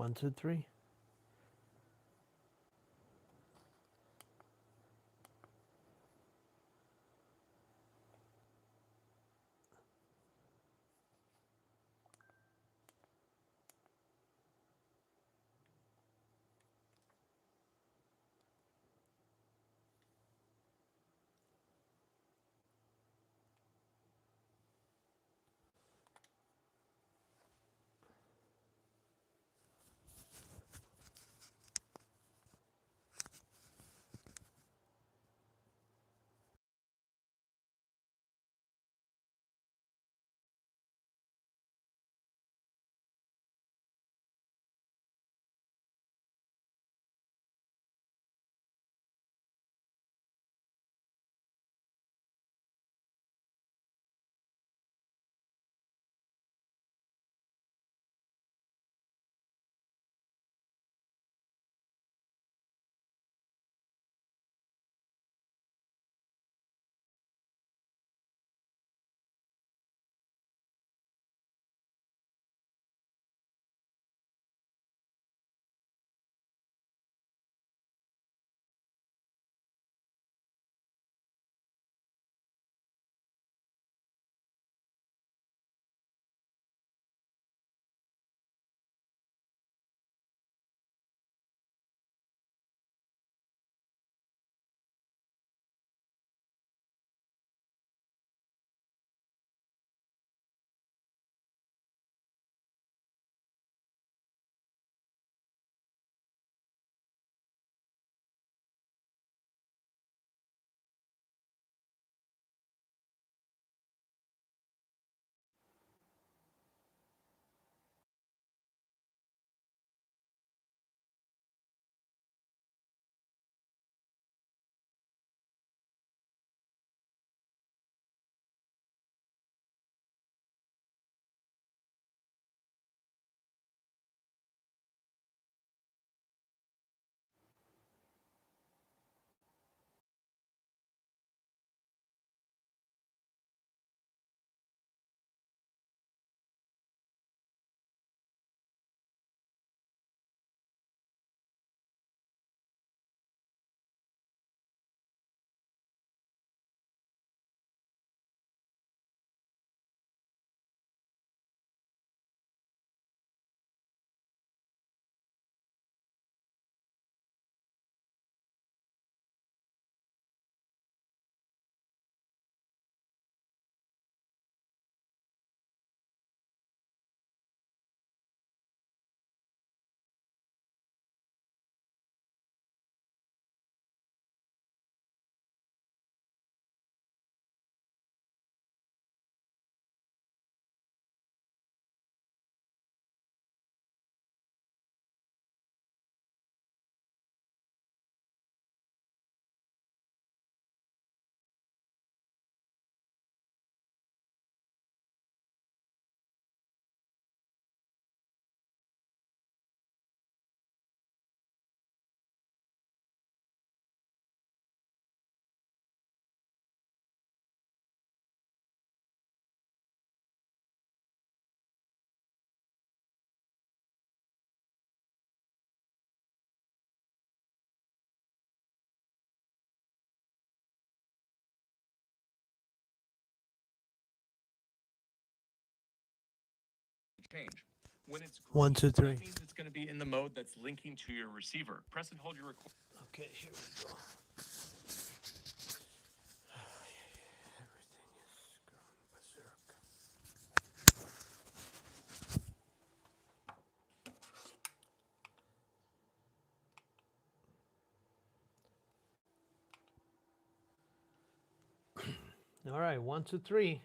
1, 2, 3. Change. When it's 1, 2, 3. that means it's going to be in the mode that's linking to your receiver. Press and hold your record. Okay, here we go. All right, 1, 2, 3.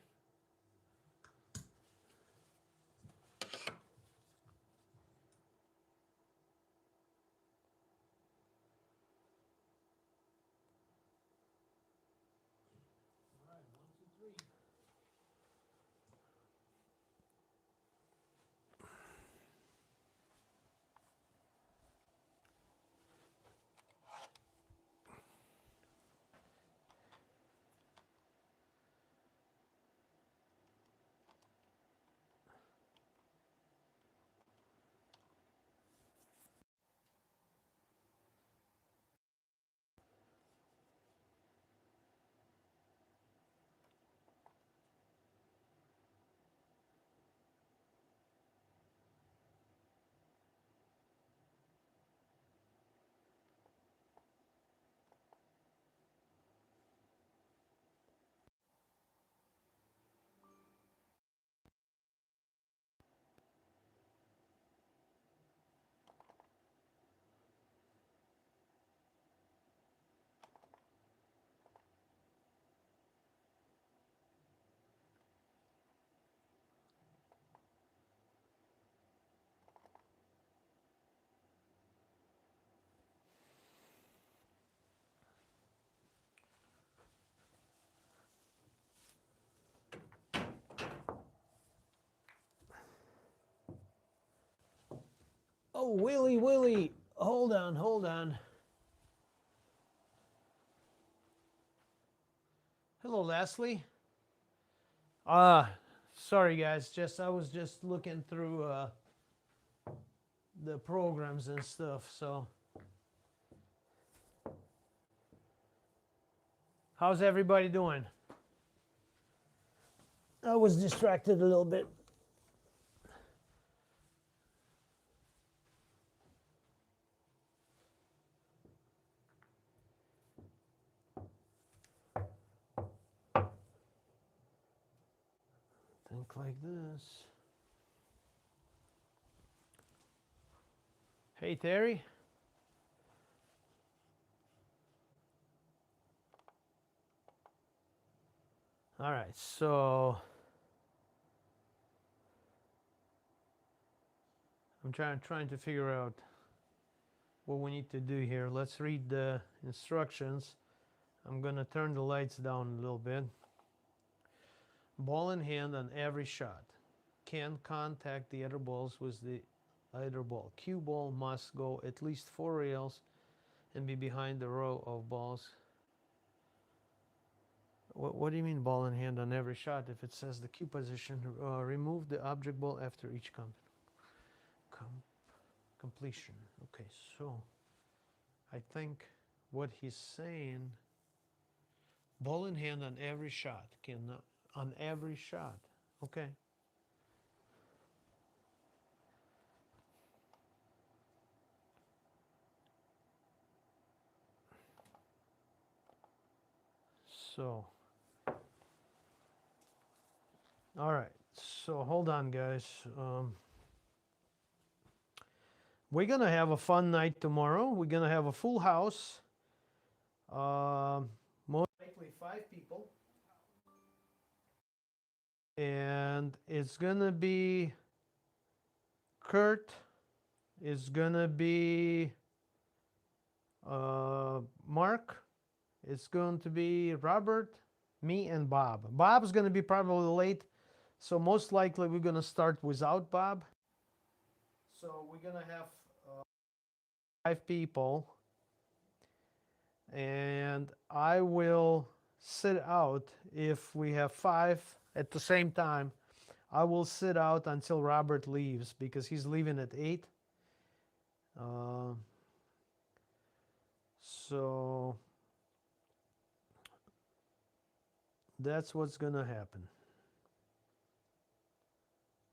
Oh, Willie, hold on. Hello, Leslie. Sorry guys, I was just looking through the programs and stuff, so. How's everybody doing? I was distracted a little bit. Think like this. Hey, Terry. All right, so I'm trying to figure out what we need to do here. Let's read the instructions. I'm gonna turn the lights down a little bit. Ball in hand on every shot. Can contact the other balls with the other ball. Cue ball must go at least 4 rails and be behind the row of balls. What do you mean ball in hand on every shot? If it says the cue position, remove the object ball after each completion. Okay, so I think what he's saying, ball in hand on every shot. On every shot. Okay. So, all right. So hold on, guys. We're gonna have a fun night tomorrow. We're gonna have a full house. Most likely 5 people. And it's gonna be Kurt. It's gonna be Mark. It's going to be Robert, me, and Bob. Bob's gonna be probably late, so most likely we're gonna start without Bob. So we're gonna have 5 people, and I will sit out if we have 5 at the same time. I will sit out until Robert leaves because he's leaving at 8. So that's what's gonna happen.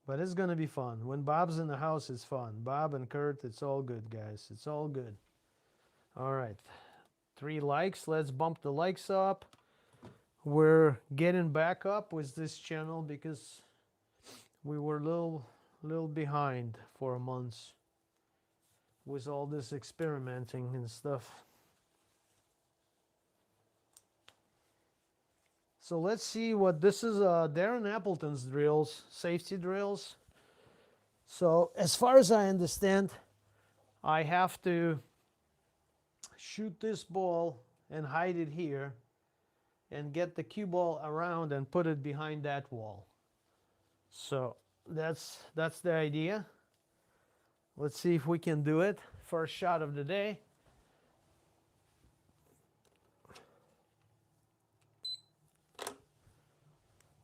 But it's gonna be fun. When Bob's in the house, it's fun. Bob and Kurt, it's all good, guys. It's all good. All right. 3 likes. Let's bump the likes up. We're getting back up with this channel because we were a little behind for months with all this experimenting and stuff. So let's see what this is. Darren Appleton's drills, safety drills. So as far as I understand, I have to shoot this ball and hide it here and get the cue ball around and put it behind that wall. So that's the idea. Let's see if we can do it. First shot of the day.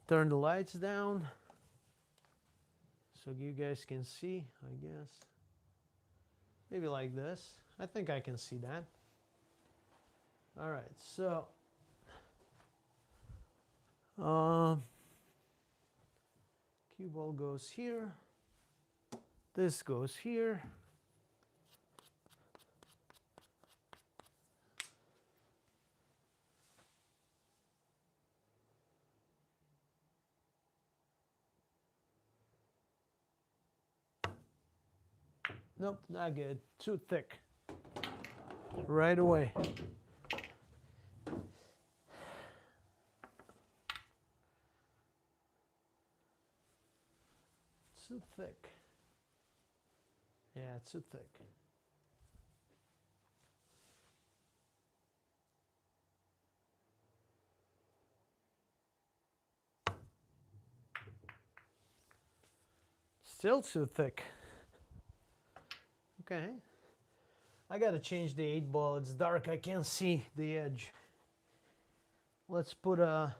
Turn the lights down so you guys can see, I guess. Maybe like this. I think I can see that. All right, so cue ball goes here. This goes here. Nope, not good. Too thick. Right away. Too thick. Yeah, it's too thick. Still too thick. Okay. I gotta change the 8-ball. It's dark. I can't see the edge. Let's put a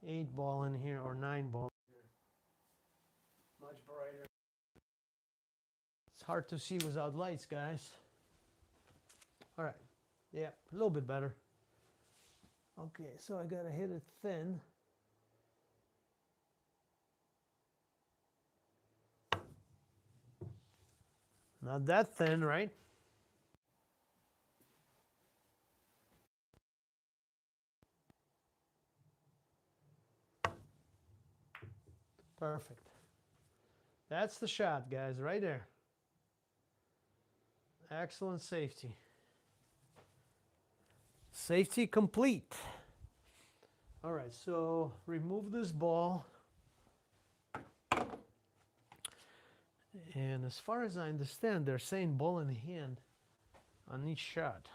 8-ball in here, or 9-ball. Much brighter. It's hard to see without lights, guys. All right. Yeah, a little bit better. Okay, so I gotta hit it thin. Not that thin, right? Perfect. That's the shot, guys, right there. Excellent safety. Safety complete. All right, so remove this ball. And as far as I understand, they're saying ball in hand on each shot.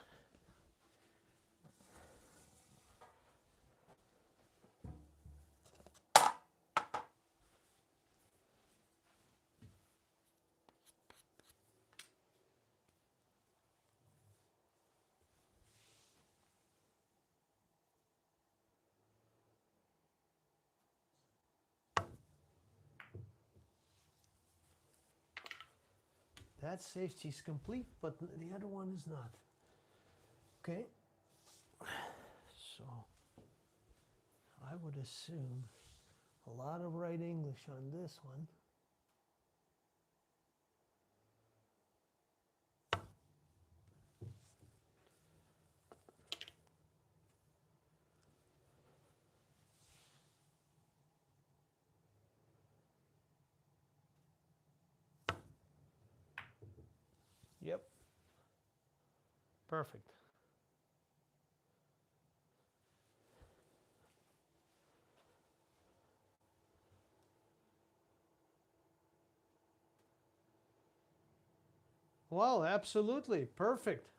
That safety is complete, but the other one is not. Okay. So I would assume a lot of right English on this one. Yep. Perfect. Well, absolutely. Perfect.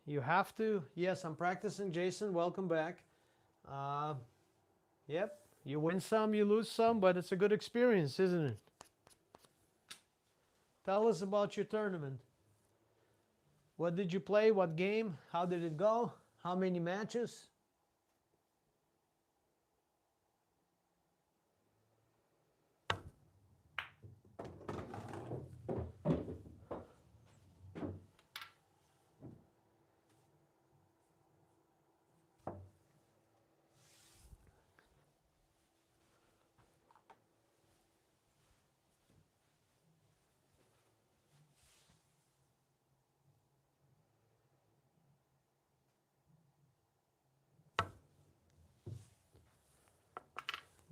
You have to. Yes, I'm practicing, Jason. Welcome back. Yep. You win some, you lose some, but it's a good experience, isn't it? Tell us about your tournament. What did you play? What game? How did it go? How many matches?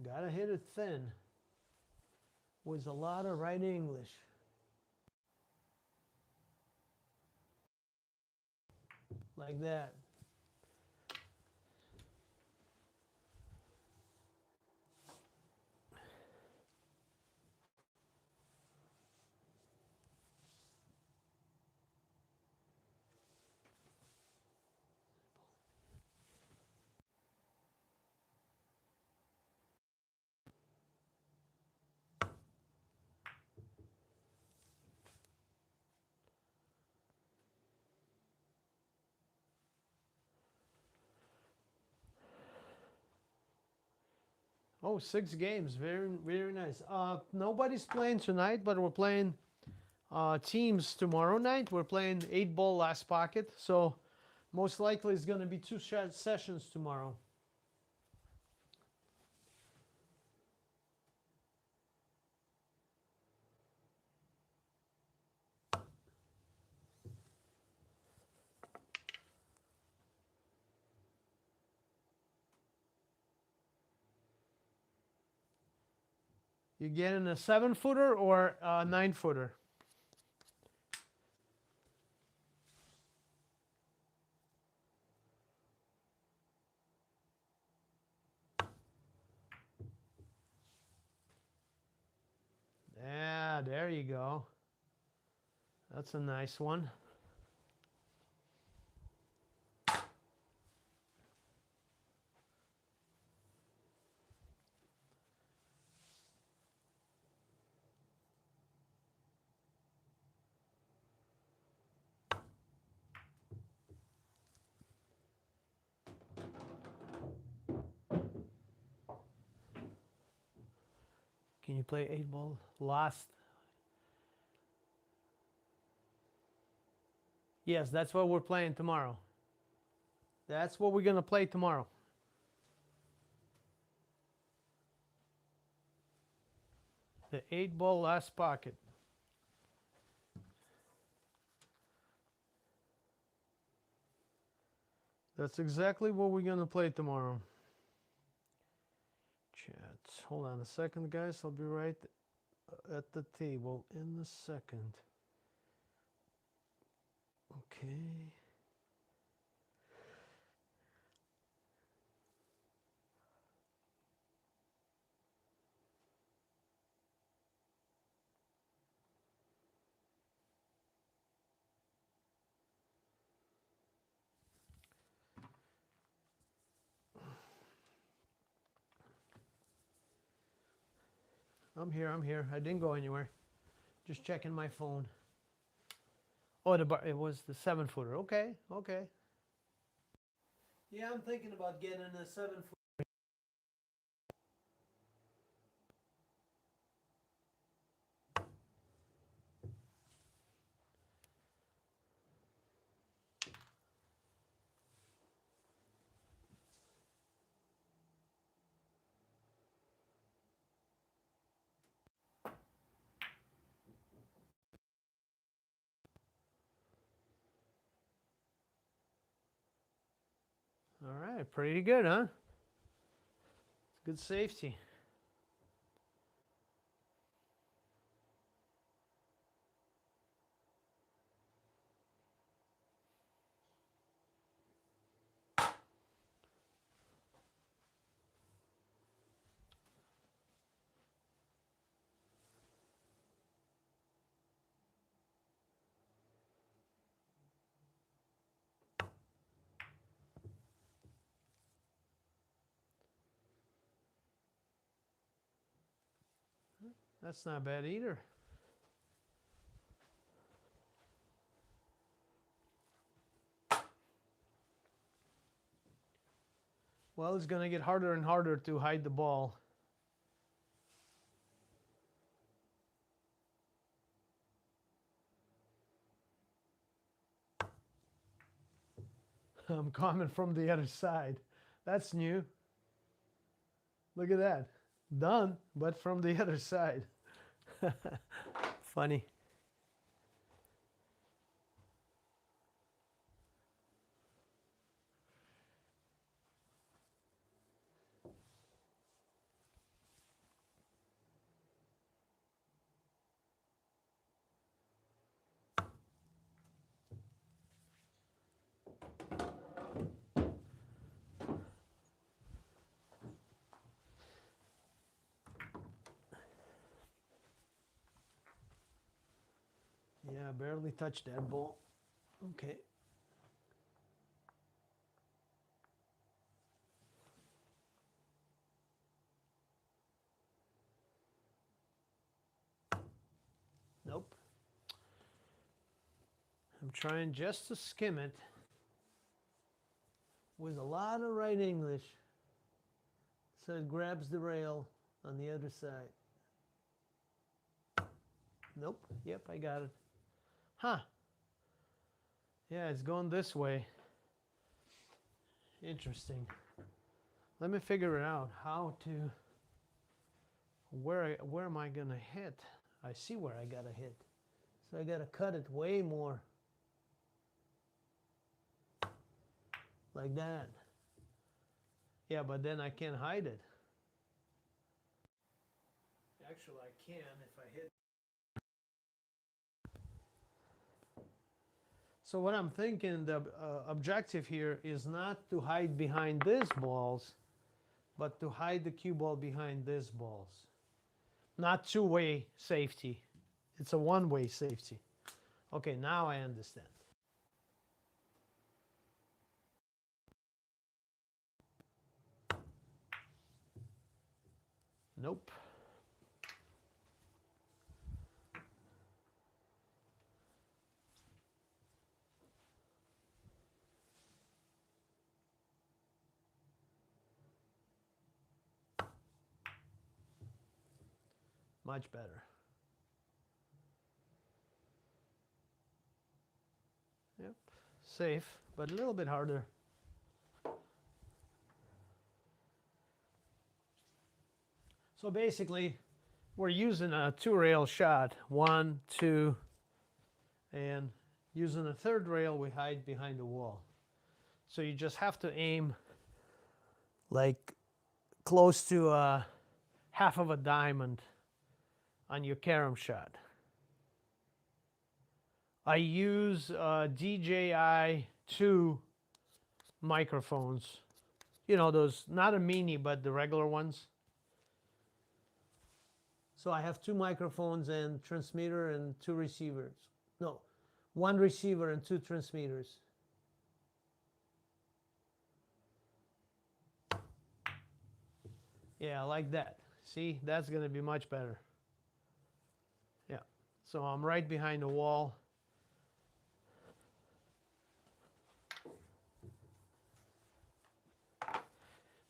Gotta hit it thin with a lot of right English. Like that. Oh, 6 games. Very, very nice. Nobody's playing tonight, but we're playing teams tomorrow night. We're playing 8-ball last pocket. So most likely it's going to be 2 sessions tomorrow. You getting a 7-footer or a 9-footer? Yeah, there you go. That's a nice one. Can you play 8-ball? Last. Yes, that's what we're playing tomorrow. That's what we're going to play tomorrow. The 8-ball last pocket. That's exactly what we're going to play tomorrow. Chat. Hold on a second, guys. I'll be right at the table in a second. Okay. I'm here. I didn't go anywhere. Just checking my phone. Oh, it was the 7-footer. Okay. Yeah, I'm thinking about getting a 7-footer. All right, pretty good, huh? It's good safety. That's not bad either. Well, it's going to get harder and harder to hide the ball. I'm coming from the other side. That's new. Look at that. Done, but from the other side. Funny. Yeah, barely touched that ball. Okay. Nope. I'm trying just to skim it with a lot of right English so it grabs the rail on the other side. Nope. Yep, I got it. Huh. Yeah, it's going this way. Interesting. Let me figure it out how to where am I gonna hit? I see where I gotta hit. So I gotta cut it way more. Like that. Yeah, but then I can't hide it. Actually, I can if I hit. So what I'm thinking, the objective here is not to hide behind these balls, but to hide the cue ball behind these balls. Not two-way safety. It's a one-way safety. Okay, now I understand. Nope. Much better. Yep, safe, but a little bit harder. So basically, we're using a 2-rail shot, 1, 2, and using a 3rd rail, we hide behind the wall. So you just have to aim like close to half of a diamond on your carom shot. I use DJI 2 microphones. You know, those, not a mini, but the regular ones. So I have 2 microphones and transmitter and 2 receivers. No, 1 receiver and 2 transmitters. Yeah, like that. See, that's going to be much better. Yeah, so I'm right behind the wall.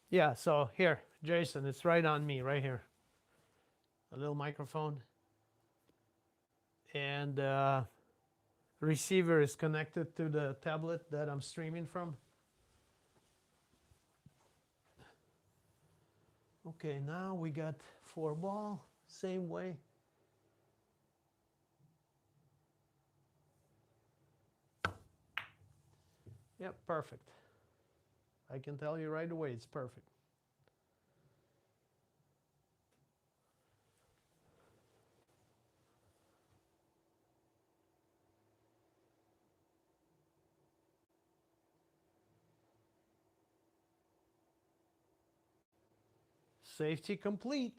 Yeah, so here, Jason, it's right on me, right here. A little microphone. And receiver is connected to the tablet that I'm streaming from. Okay, now we got 4 ball, same way. Yep, perfect. I can tell you right away, it's perfect. Safety complete.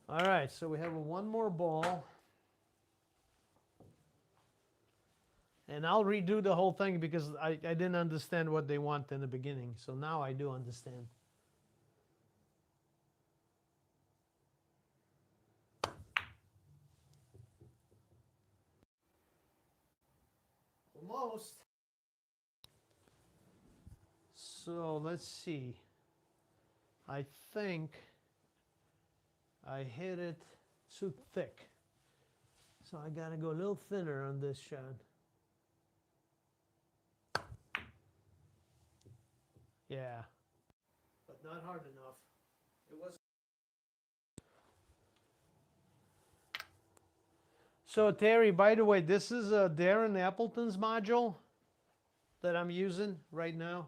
All right, so we have 1 more ball. And I'll redo the whole thing because I didn't understand what they want in the beginning. So now I do understand. Almost. So let's see. I think I hit it too thick. So I gotta go a little thinner on this shot. Yeah, but not hard enough. It was. So Terry, by the way, this is Darren Appleton's module that I'm using right now.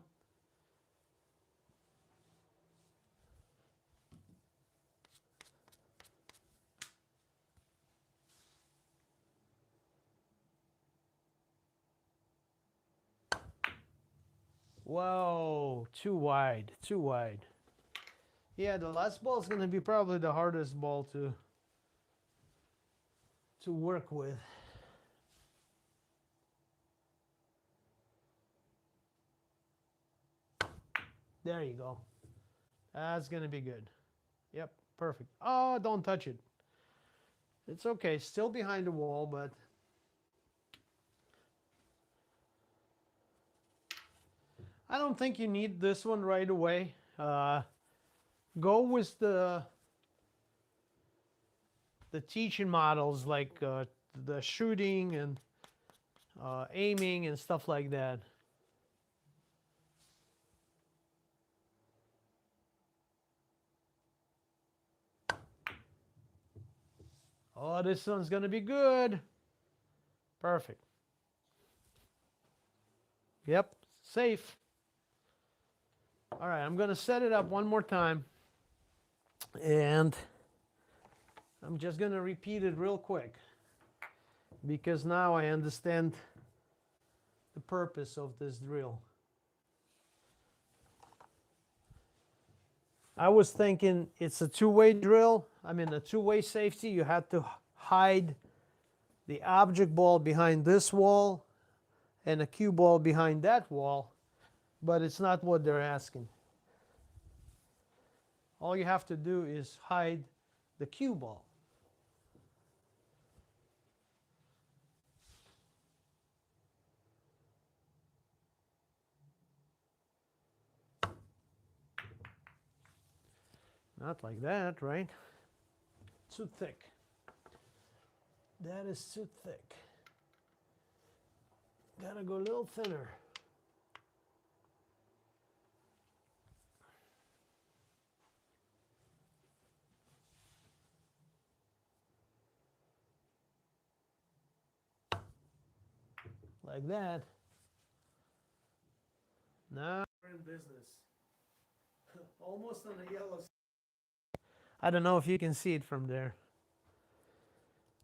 Whoa, too wide, too wide. Yeah, the last ball is going to be probably the hardest ball to work with. There you go. That's going to be good. Yep, perfect. Oh, don't touch it. It's okay, still behind the wall, but I don't think you need this one right away. Go with the teaching models like the shooting and aiming and stuff like that. Oh, this one's going to be good. Perfect. Yep, safe. All right, I'm going to set it up one more time. And I'm just going to repeat it real quick because now I understand the purpose of this drill. I was thinking it's a 2-way drill. I mean, a 2-way safety. You had to hide the object ball behind this wall and a cue ball behind that wall, but it's not what they're asking. All you have to do is hide the cue ball. Not like that, right? too thick. That is too thick. Gotta go a little thinner. Like that. Now we're in business. Almost on the yellow. I don't know if you can see it from there,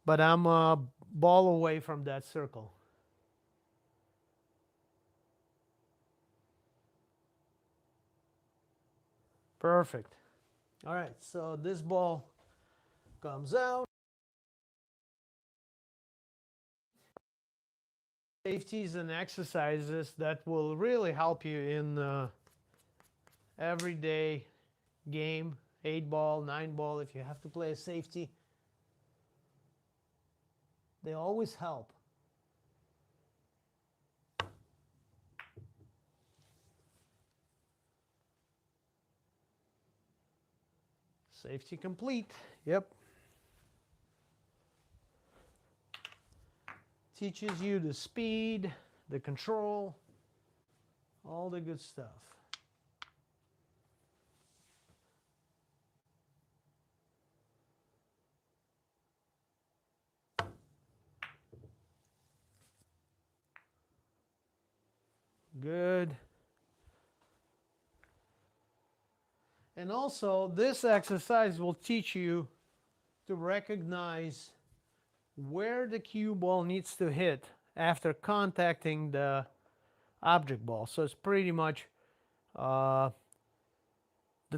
but I'm a ball away from that circle. Perfect. All right, so this ball comes out. Safeties and exercises that will really help you in everyday game, 8-ball, 9-ball, if you have to play a safety. They always help. Safety complete. Yep. Teaches you the speed, the control, all the good stuff. Good. And also, this exercise will teach you to recognize where the cue ball needs to hit after contacting the object ball. So it's pretty much the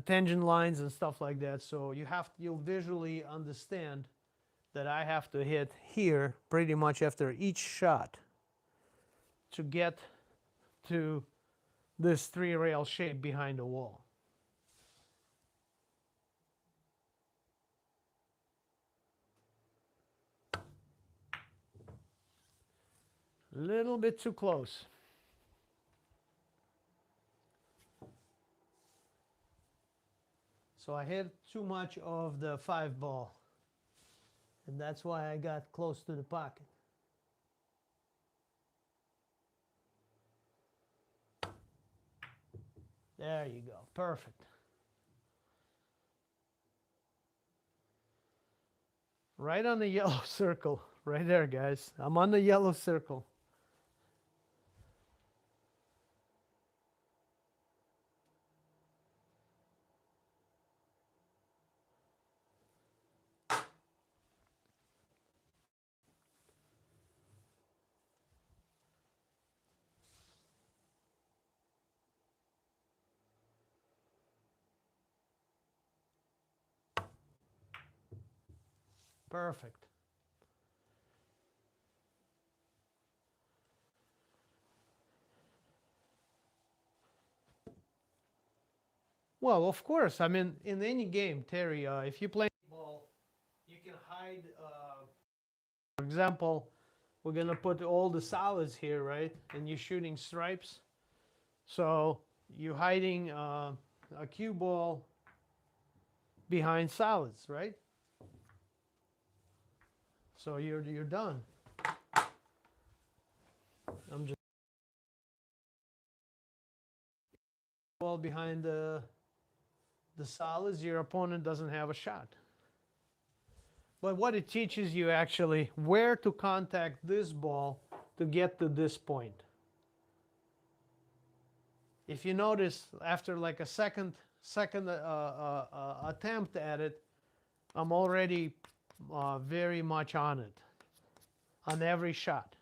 tangent lines and stuff like that. So you'll visually understand that I have to hit here pretty much after each shot to get to this 3-rail shape behind the wall. A little bit too close. So I hit too much of the 5-ball, and that's why I got close to the pocket. There you go. Perfect. Right on the yellow circle. Right there, guys. I'm on the yellow circle. Perfect. Well, of course. I mean, in any game, Terry, if you play ball, you can hide. For example, we're gonna put all the solids here, right? And you're shooting stripes. So you're hiding a cue ball behind solids, right? So you're done. I'm just ball behind the solids. Your opponent doesn't have a shot. But what it teaches you actually where to contact this ball to get to this point. If you notice, after like a second attempt at it, I'm already very much on it, on every shot.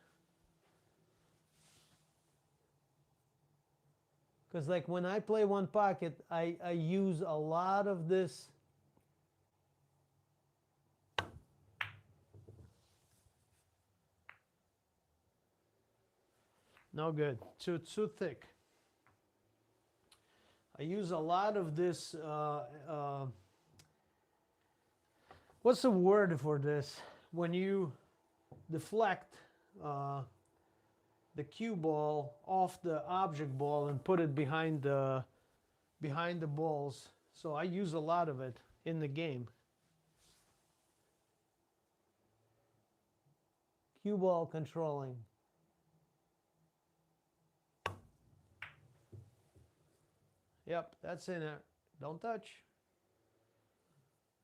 Because like when I play one pocket, I use a lot of this. No good, too thick. I use a lot of this, what's the word for this? When you deflect the cue ball off the object ball and put it behind the balls. So I use a lot of it in the game. Cue ball controlling. Yep, that's in there. Don't touch.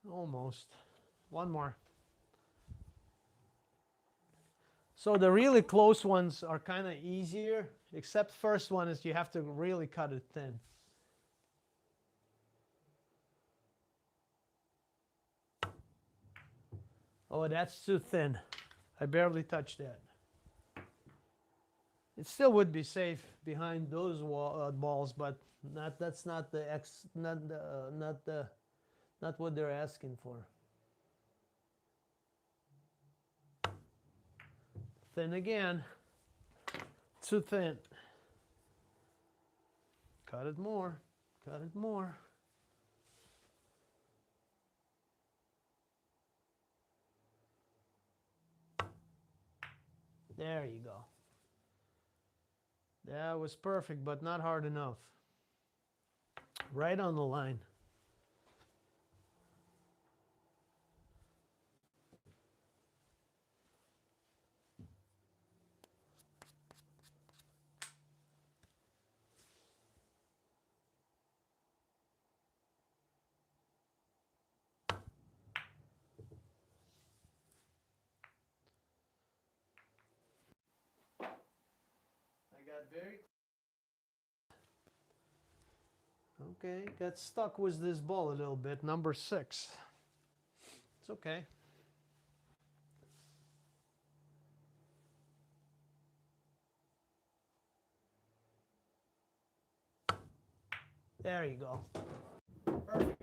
Almost. One more. So the really close ones are kind of easier, except first one is you have to really cut it thin. Oh, that's too thin. I barely touched that. It still would be safe behind those balls, but that's not the not what they're asking for. Thin again. Too thin. Cut it more. Cut it more. There you go. That was perfect, but not hard enough. Right on the line. Very okay, got stuck with this ball a little bit, number 6. It's okay. There you go. Perfect.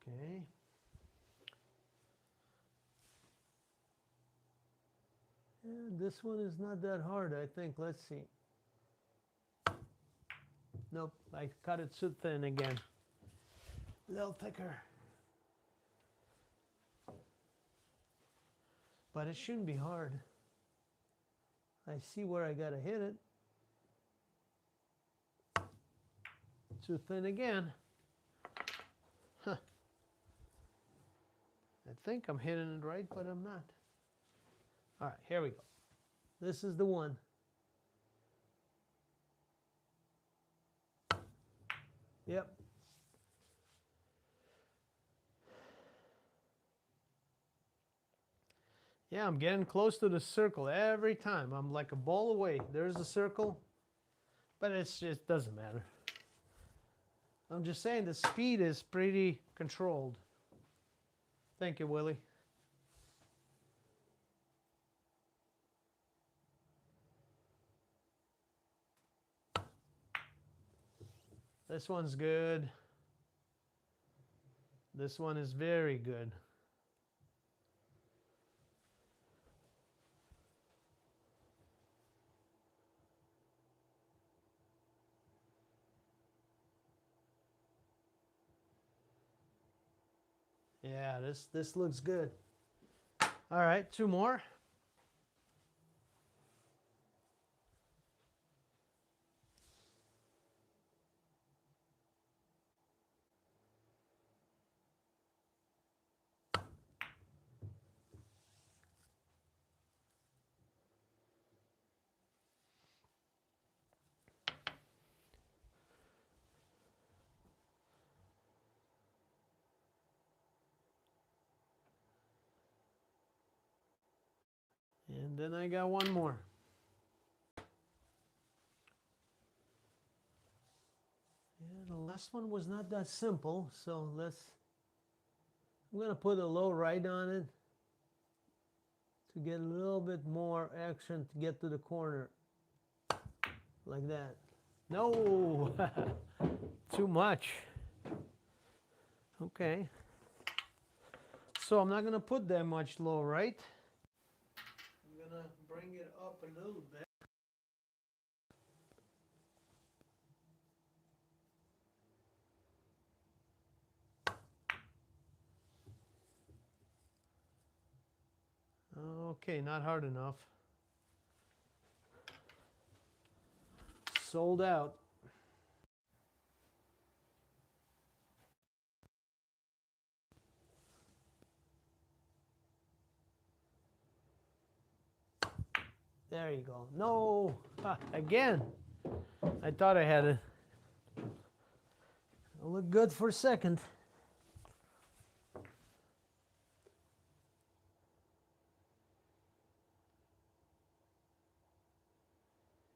Okay. And this one is not that hard, I think. Let's see. Nope, I cut it too thin again. A little thicker. But it shouldn't be hard. I see where I gotta hit it. Too thin again. Huh. I think I'm hitting it right, but I'm not. All right, here we go. This is the one. Yep. Yeah, I'm getting close to the circle every time. I'm like a ball away. There's the circle, but it doesn't matter. I'm just saying the speed is pretty controlled. Thank you, Willie. This one's good. This one is very good. Yeah, this looks good. All right, 2 more. And then I got 1 more. Yeah, the last one was not that simple, so I'm gonna put a low right on it to get a little bit more action to get to the corner. Like that. No! Too much. Okay. So I'm not gonna put that much low, right? I'm gonna bring it up a little bit. Okay, not hard enough. Sold out. There you go. No, again. I thought I had it. It'll look good for a second.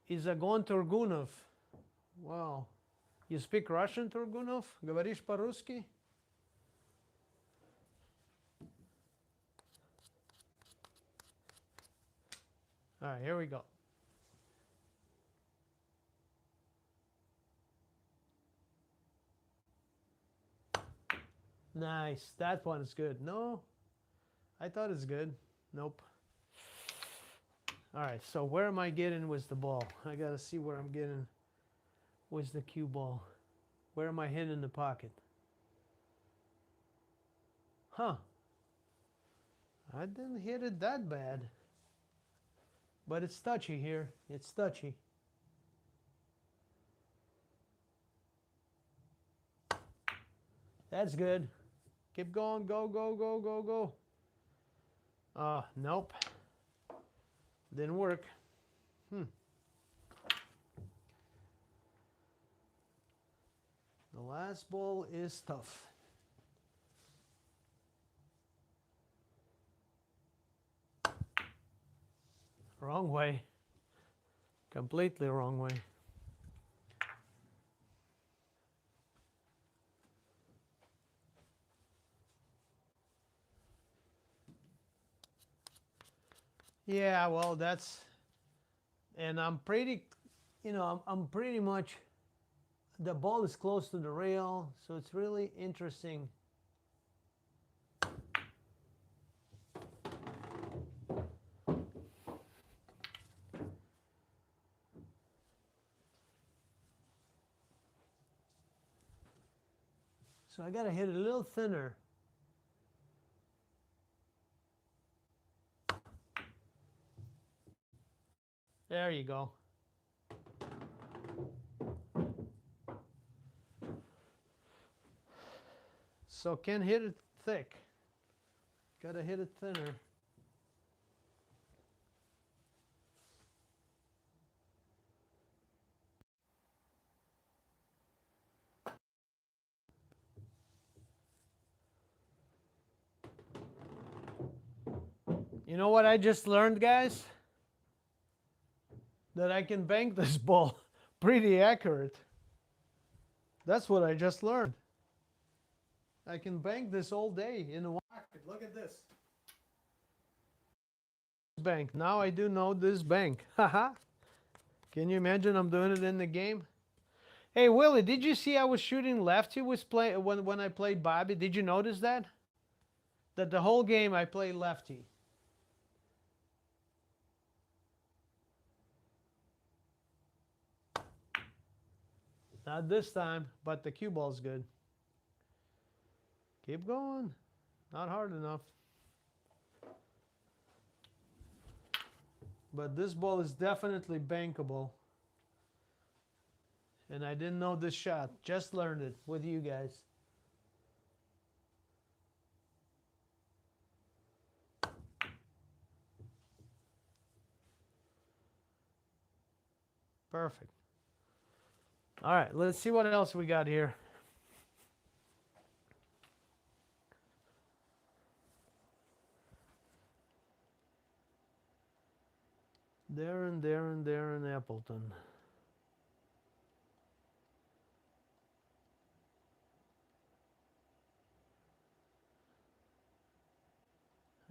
Izagon Turgunov. Wow. You speak Russian, Turgunov? Говоришь по-русски? All right, here we go. Nice. That one is good. No, I thought it's good. Nope. All right, so where am I getting with the ball? I got to see where I'm getting with the cue ball. Where am I hitting the pocket? Huh. I didn't hit it that bad. But it's touchy here. It's touchy. That's good. Keep going. Go, go, go, go, go. Nope. Didn't work. The last ball is tough. Wrong way. Completely wrong way. Yeah, well, that's, and I'm pretty, I'm pretty much, the ball is close to the rail, so it's really interesting. So I got to hit it a little thinner. There you go. So can't hit it thick. Got to hit it thinner. You know what I just learned, guys? That I can bank this ball pretty accurate. That's what I just learned. I can bank this all day in a pocket. Look at this. Bank. Now I do know this bank. Haha. Can you imagine I'm doing it in the game? Hey, Willie, did you see I was shooting lefty when I played Bobby? Did you notice that? That the whole game I played lefty. Not this time, but the cue ball's good. Keep going. Not hard enough. But this ball is definitely bankable. And I didn't know this shot. Just learned it with you guys. Perfect. All right, let's see what else we got here. Darren Appleton.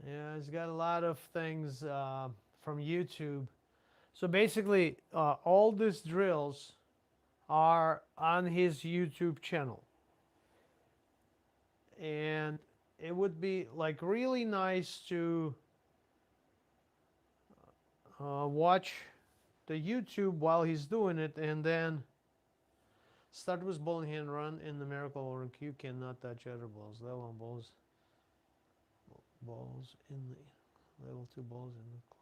Yeah, he's got a lot of things from YouTube. So basically, all these drills are on his YouTube channel. And it would be like really nice to watch the YouTube while he's doing it, and then start with ball in hand run in the miracle or you cannot touch other balls. Level on balls in the level 2 balls in the close.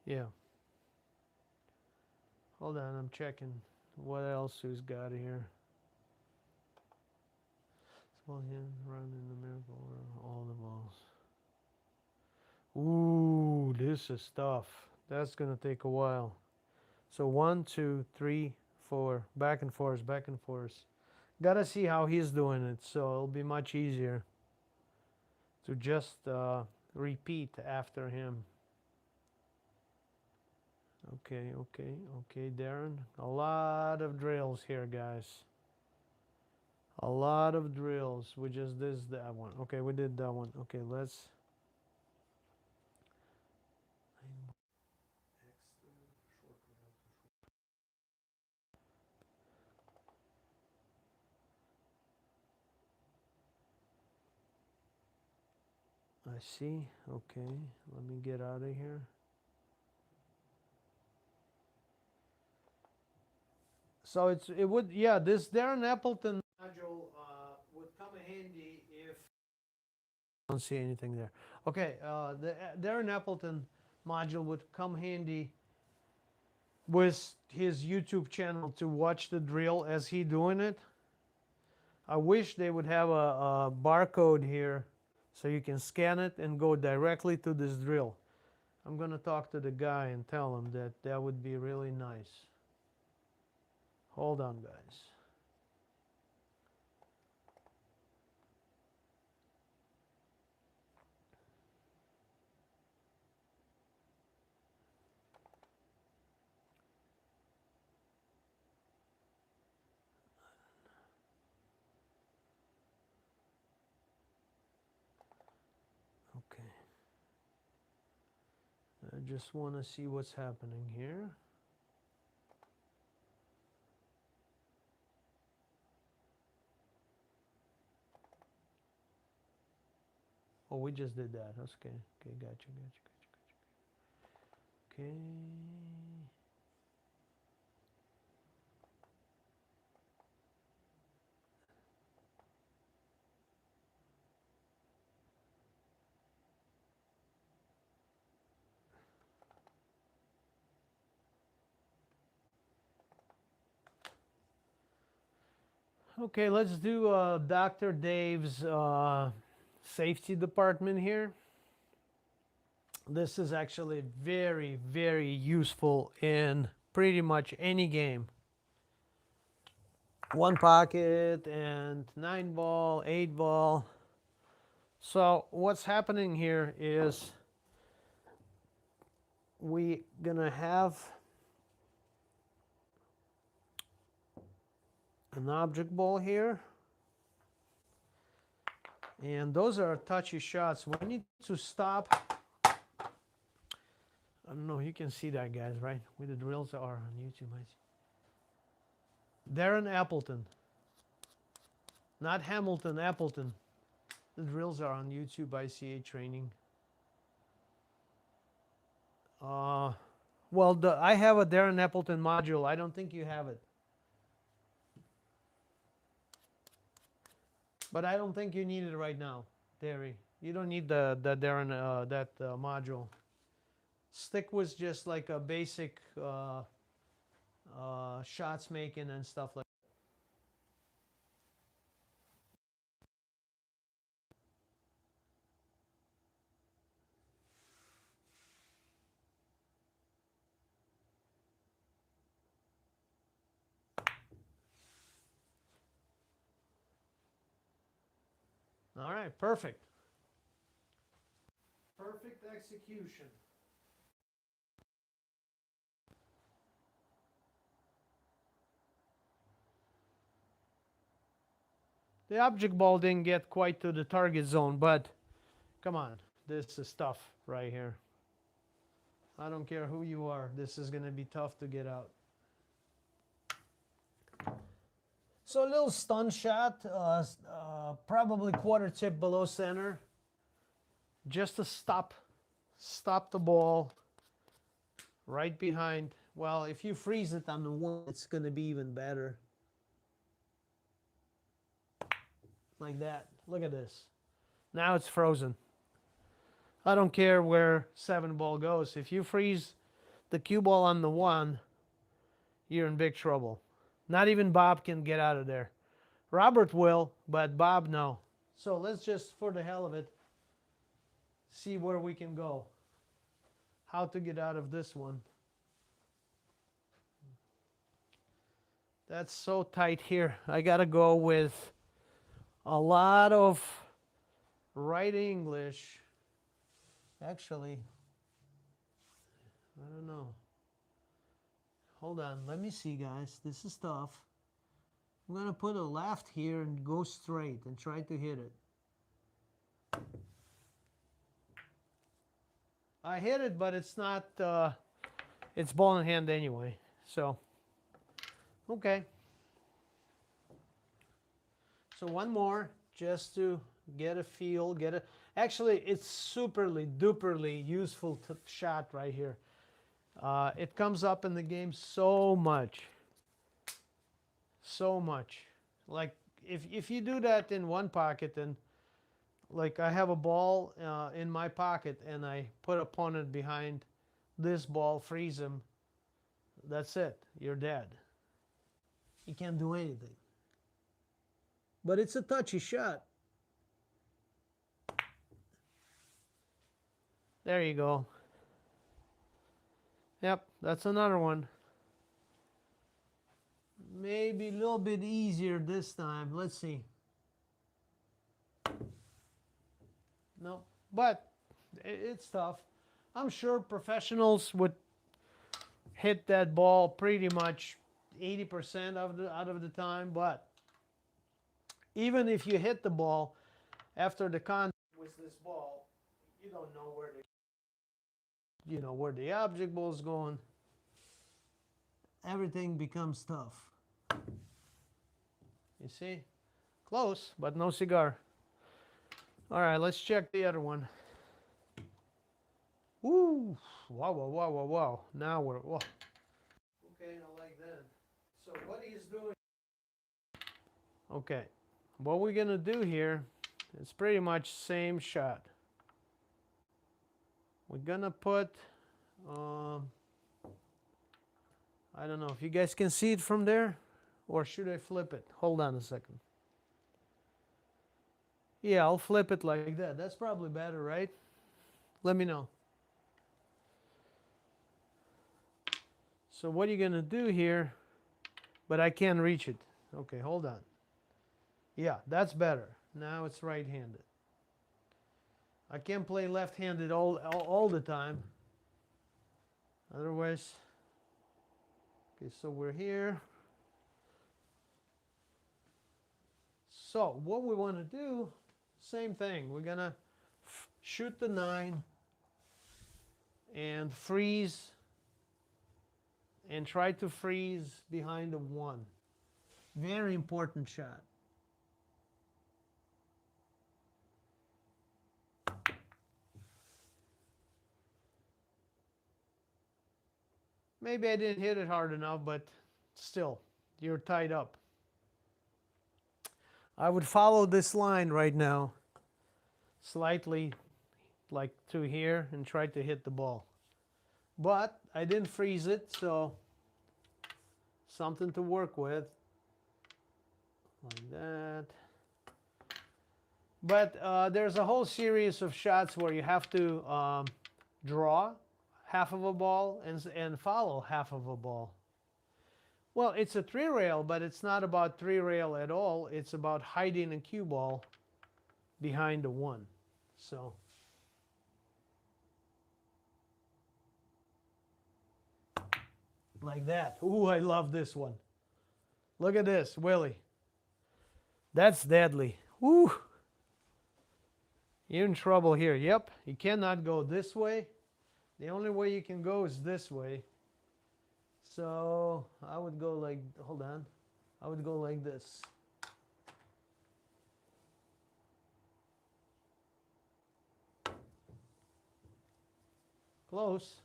Yeah. Hold on, I'm checking what else who's got here. Well, yeah, run in the miracle all the balls. Ooh, this is tough. That's gonna take a while. So 1, 2, 3, 4, back and forth, back and forth. Gotta see how he's doing it, so it'll be much easier to just repeat after him. Okay, okay, okay, Darren. A lot of drills here, guys. A lot of drills. We just did that one. Okay, we did that one. Okay, let's. I see. Okay, let me get out of here. So it would, yeah, this Darren Appleton module would come handy if I don't see anything there. Okay, the Darren Appleton module would come handy with his YouTube channel to watch the drill as he doing it. I wish they would have a barcode here so you can scan it and go directly to this drill. I'm gonna talk to the guy and tell him that that would be really nice. Hold on, guys. Okay. I just want to see what's happening here. Oh, we just did that. That's okay. Okay, gotcha. Okay. Okay, let's do Dr. Dave's safety department here. This is actually very, very useful in pretty much any game. 1 pocket and 9 ball, 8 ball. So what's happening here is we gonna have an object ball here, and those are touchy shots. We need to stop. I don't know, you can see that, guys, right? Where the drills are on YouTube. Darren Appleton, not Hamilton, Appleton. The drills are on YouTube, ICA training. Well, I have a Darren Appleton module. I don't think you have it. But I don't think you need it right now, Terry. You don't need the Darren module. Stick with just like a basic shots making and stuff like that. All right, perfect. Perfect execution. The object ball didn't get quite to the target zone, but come on, this is tough right here. I don't care who you are, this is going to be tough to get out. So a little stun shot, probably quarter tip below center, just to stop the ball right behind. Well, if you freeze it on the one, it's going to be even better. Like that. Look at this. Now it's frozen. I don't care where 7 ball goes. If you freeze the cue ball on the 1, you're in big trouble. Not even Bob can get out of there. Robert will, but Bob no. So let's just, for the hell of it, see where we can go. How to get out of this one. That's so tight here. I gotta go with a lot of right English. Actually, I don't know. Hold on, let me see, guys. This is tough. I'm gonna put a left here and go straight and try to hit it. I hit it, but it's not, it's ball in hand anyway. So, okay. So one more, just to get a feel, actually it's superly duperly useful shot right here. It comes up in the game so much. So much. Like if you do that in one pocket, and like I have a ball in my pocket and I put opponent behind this ball, freeze him, that's it. You're dead. You can't do anything. But it's a touchy shot. There you go. Yep, that's another one. Maybe a little bit easier this time. Let's see. No, but it's tough. I'm sure professionals would hit that ball pretty much 80% out of the time, but even if you hit the ball after the contact with this ball, you don't know where the object ball is going. Everything becomes tough. You see? Close, but no cigar. All right, let's check the other one. Woo! Wow, wow, wow, wow, wow. Now we're, whoa. Okay, I like that. So what he's doing. Okay, what we're gonna do here is pretty much same shot. We're gonna put, I don't know if you guys can see it from there, or should I flip it? Hold on a second. Yeah, I'll flip it like that. That's probably better, right? Let me know. So what are you gonna do here? But I can't reach it. Okay, hold on. Yeah, that's better. Now it's right-handed. I can't play left-handed all the time. Otherwise, okay, so we're here. So what we want to do, same thing. We're gonna shoot the 9 and freeze, and try to freeze behind the 1. Very important shot. Maybe I didn't hit it hard enough, but still, you're tied up. I would follow this line right now, slightly like to here, and try to hit the ball. But I didn't freeze it, so something to work with. Like that. But there's a whole series of shots where you have to draw half of a ball and follow half of a ball. Well, it's a 3-rail, but it's not about 3-rail at all. It's about hiding a cue ball behind the 1. So like that. Ooh, I love this one. Look at this, Willie. That's deadly. Woo! You're in trouble here. Yep, you cannot go this way. The only way you can go is this way. So I would go like, hold on. I would go like this. Close,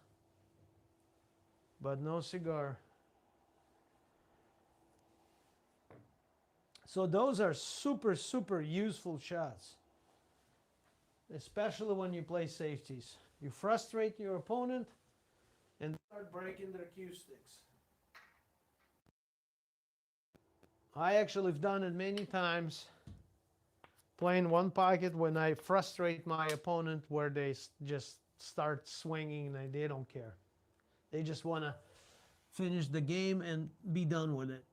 but no cigar. So those are super, super useful shots, especially when you play safeties. You frustrate your opponent and start breaking their cue sticks. I actually have done it many times, playing one pocket when I frustrate my opponent where they just start swinging and they don't care. They just want to finish the game and be done with it.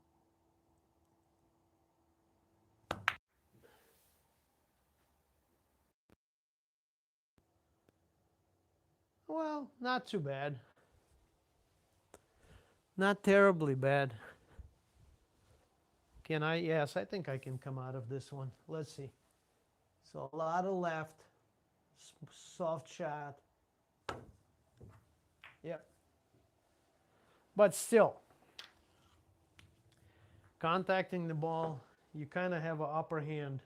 Well, not too bad. Not terribly bad. Can I? Yes, I think I can come out of this one. Let's see. So a lot of left, soft shot. Yep. But still, contacting the ball, you kind of have an upper hand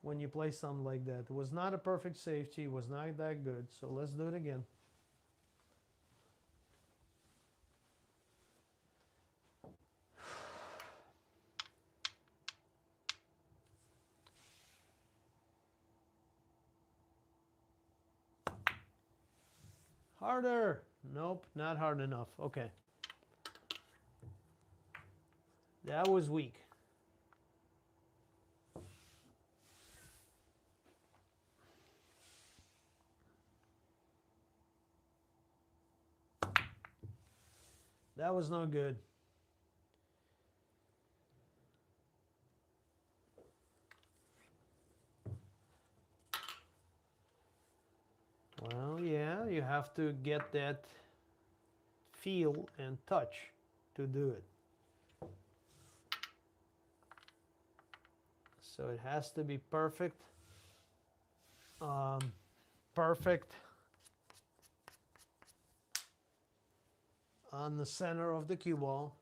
when you play something like that. It was not a perfect safety. It was not that good. So let's do it again. Harder. Nope, not hard enough. Okay. That was weak. That was no good. Well, yeah, you have to get that feel and touch to do it. So it has to be perfect. Perfect on the center of the cue ball.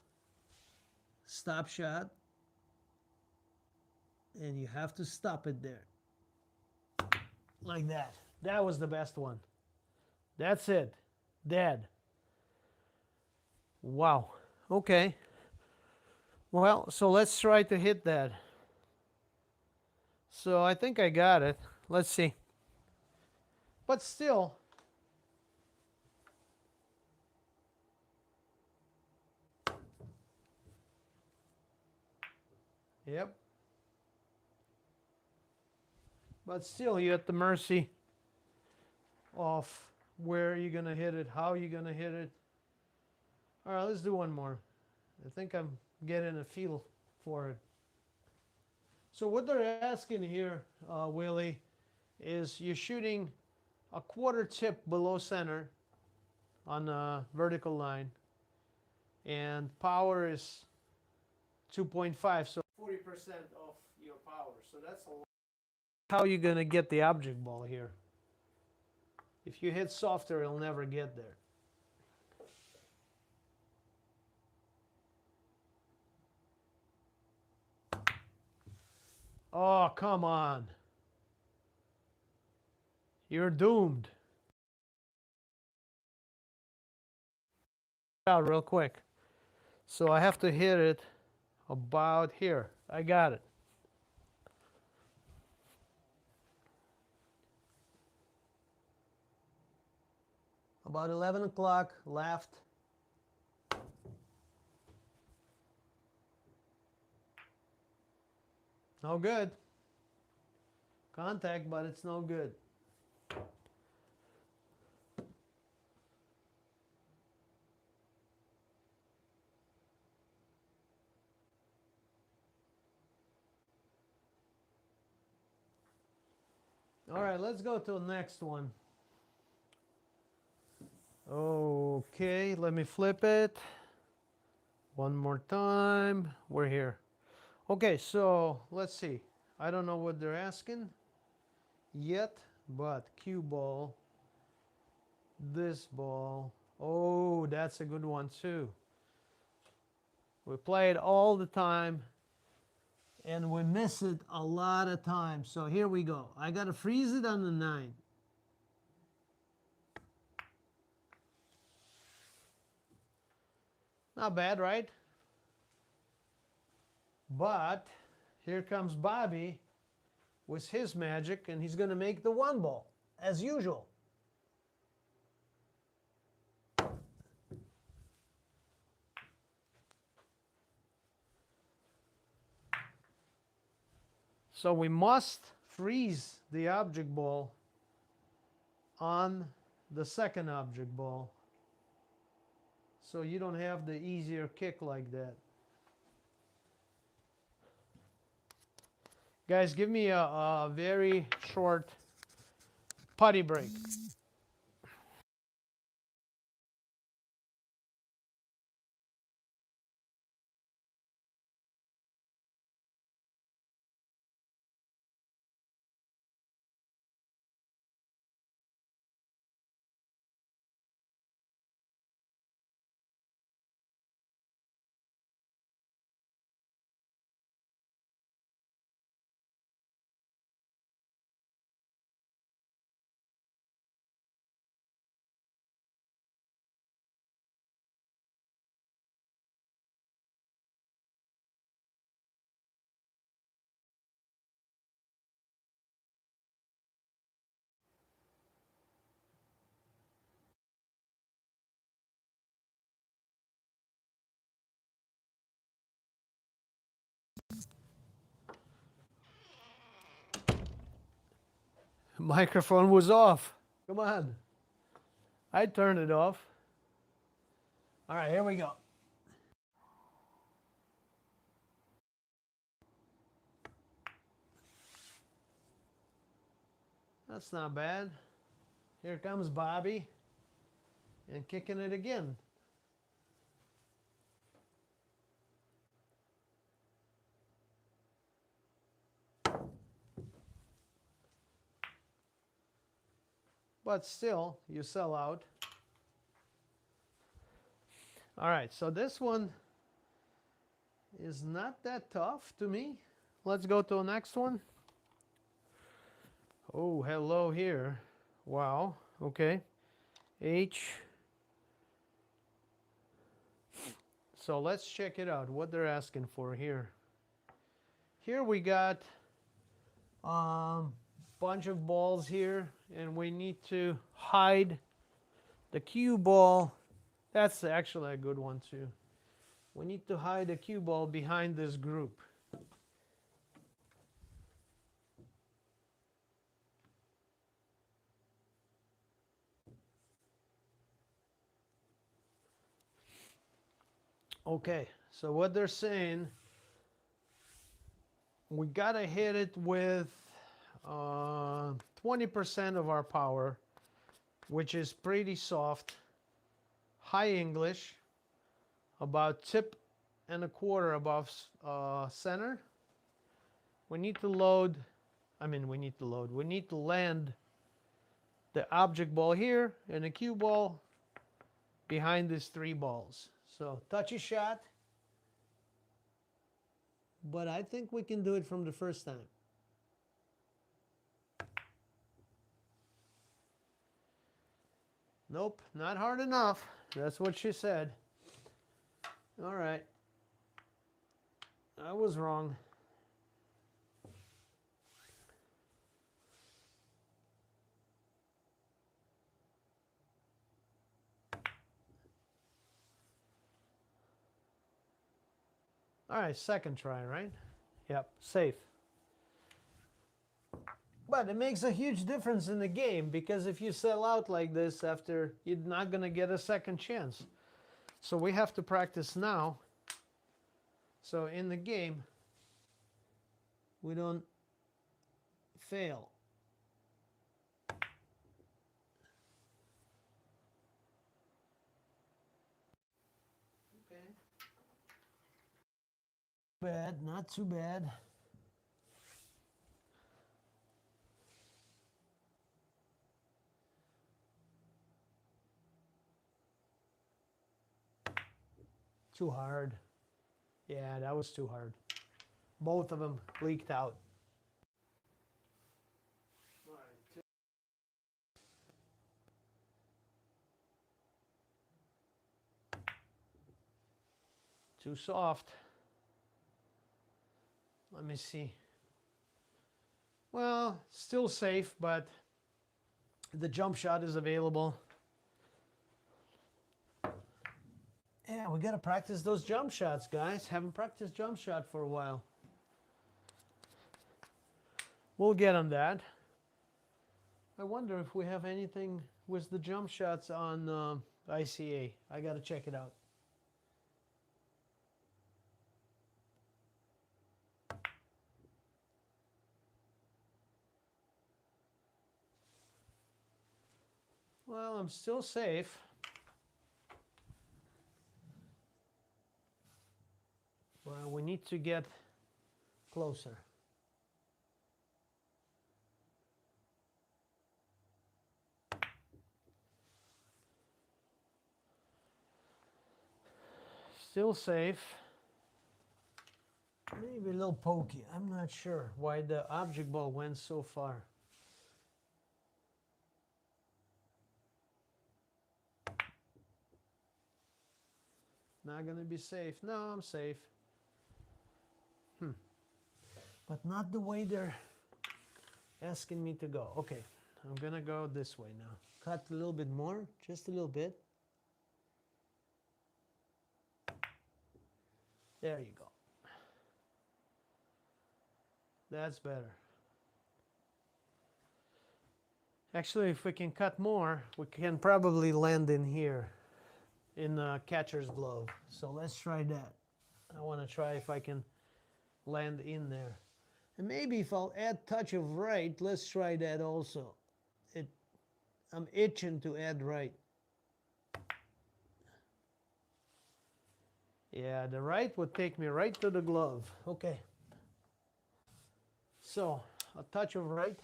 Stop shot. And you have to stop it there. Like that. That was the best one. That's it. Dead. Wow. Okay. Well, so let's try to hit that. So I think I got it. Let's see. But still, yep. But still, you're at the mercy of where you're going to hit it, how you're going to hit it. All right, let's do one more. I think I'm getting a feel for it. So what they're asking here, Willie, is you're shooting a quarter tip below center on a vertical line, and power is 2.5, so 40% of your power. So that's a lot. How are you going to get the object ball here? If you hit softer, it'll never get there. Oh, come on. You're doomed. Out real quick. So I have to hit it about here. I got it. About 11 o'clock left. No good. Contact, but it's no good. All right, let's go to the next one. Okay, let me flip it. One more time. We're here. Okay, so let's see. I don't know what they're asking yet, but cue ball, this ball. Oh, that's a good one too. We play it all the time, and we miss it a lot of times. So here we go. I got to freeze it on the 9. Not bad, right? But here comes Bobby with his magic, and he's going to make the 1 ball, as usual. So we must freeze the object ball on the second object ball, so you don't have the easier kick like that. Guys, give me a very short putty break. Microphone was off. Come on. I turned it off. All right, here we go. That's not bad. Here comes Bobby and kicking it again. But still, you sell out. All right, so this one is not that tough to me. Let's go to the next one. Oh, hello here. Wow, okay. H. So let's check it out, what they're asking for here. Here we got a bunch of balls here, and we need to hide the cue ball. That's actually a good one too. We need to hide the cue ball behind this group. Okay, so what they're saying, we gotta hit it with 20% of our power, which is pretty soft. High English, about tip and a quarter above center. We need to land the object ball here and the cue ball behind these three balls. So touchy shot, but I think we can do it from the first time. Nope, not hard enough. That's what she said. All right. I was wrong. All right, second try, right? Yep, safe. But it makes a huge difference in the game, because if you sell out like this after, you're not going to get a second chance. So we have to practice now. So in the game, we don't fail. Okay. Bad, not too bad. Too hard. Yeah, that was too hard. Both of them leaked out. Too soft. Let me see. Well, still safe, but the jump shot is available. Yeah, we got to practice those jump shots, guys. Haven't practiced jump shot for a while. We'll get on that. I wonder if we have anything with the jump shots on ICA. I got to check it out. Well, I'm still safe. Well, we need to get closer. Still safe. Maybe a little pokey. I'm not sure why the object ball went so far. Not gonna be safe. No, I'm safe. But not the way they're asking me to go. Okay, I'm gonna go this way now. Cut a little bit more, just a little bit. There you go. That's better. Actually, if we can cut more, we can probably land in here in the catcher's glove. So let's try that. I want to try if I can land in there. And maybe if I'll add touch of right, let's try that also. I'm itching to add right. Yeah, the right would take me right to the glove. Okay. So, a touch of right.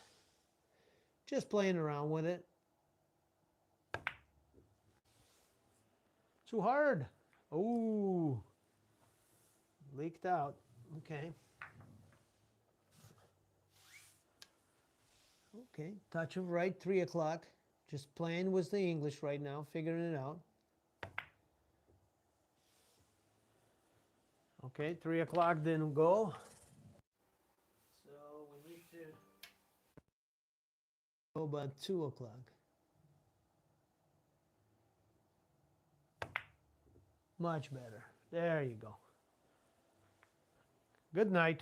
Just playing around with it. Too hard. Ooh. Leaked out. Okay. Okay, touch of right, 3 o'clock. Just playing with the English right now, figuring it out. Okay, 3 o'clock didn't go. So we need to go about 2 o'clock. Much better. There you go. Good night.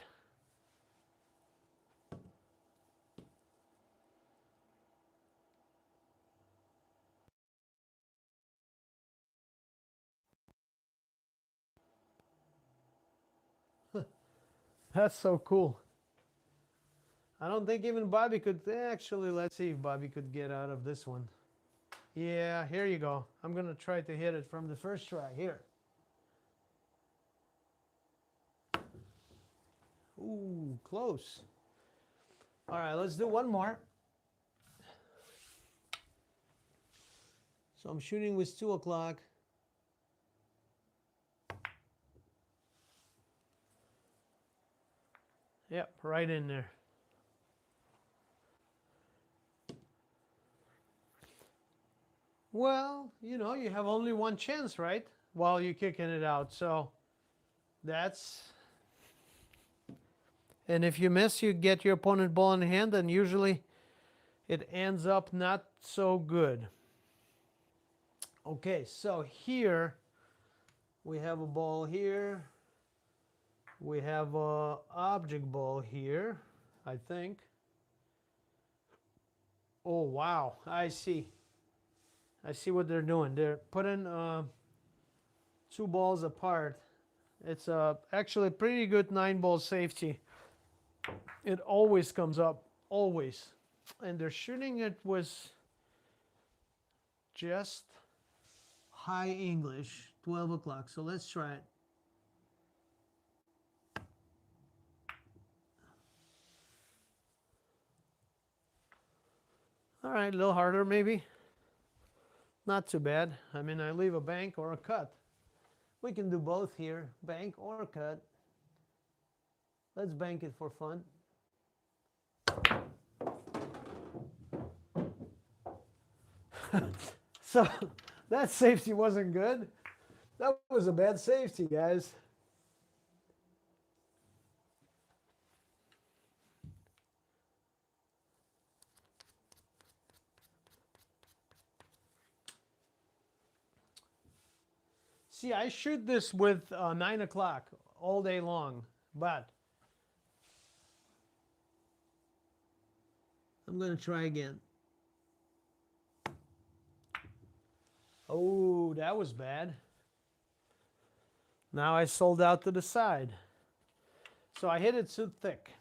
That's so cool. I don't think even Bobby could. Actually, let's see if Bobby could get out of this one. Yeah, here you go. I'm going to try to hit it from the first try. Here. Ooh, close. All right, let's do one more. So I'm shooting with 2 o'clock. Yep, right in there. Well, you know, you have only one chance, right? While you're kicking it out. So that's... And if you miss, you get your opponent ball in hand, and usually it ends up not so good. Okay, so here we have a ball here. We have a object ball here, I think. Oh, wow, I see. I see what they're doing. They're putting 2 balls apart. It's actually pretty good 9-ball safety. It always comes up, always. And they're shooting it with just high English, 12 o'clock. So let's try it. All right, a little harder maybe. Not too bad. I mean, I leave a bank or a cut. We can do both here, bank or cut. Let's bank it for fun. So that safety wasn't good. That was a bad safety, guys. See, I shoot this with 9 o'clock all day long, but I'm going to try again. Oh, that was bad. Now I sold out to the side. So I hit it too thick.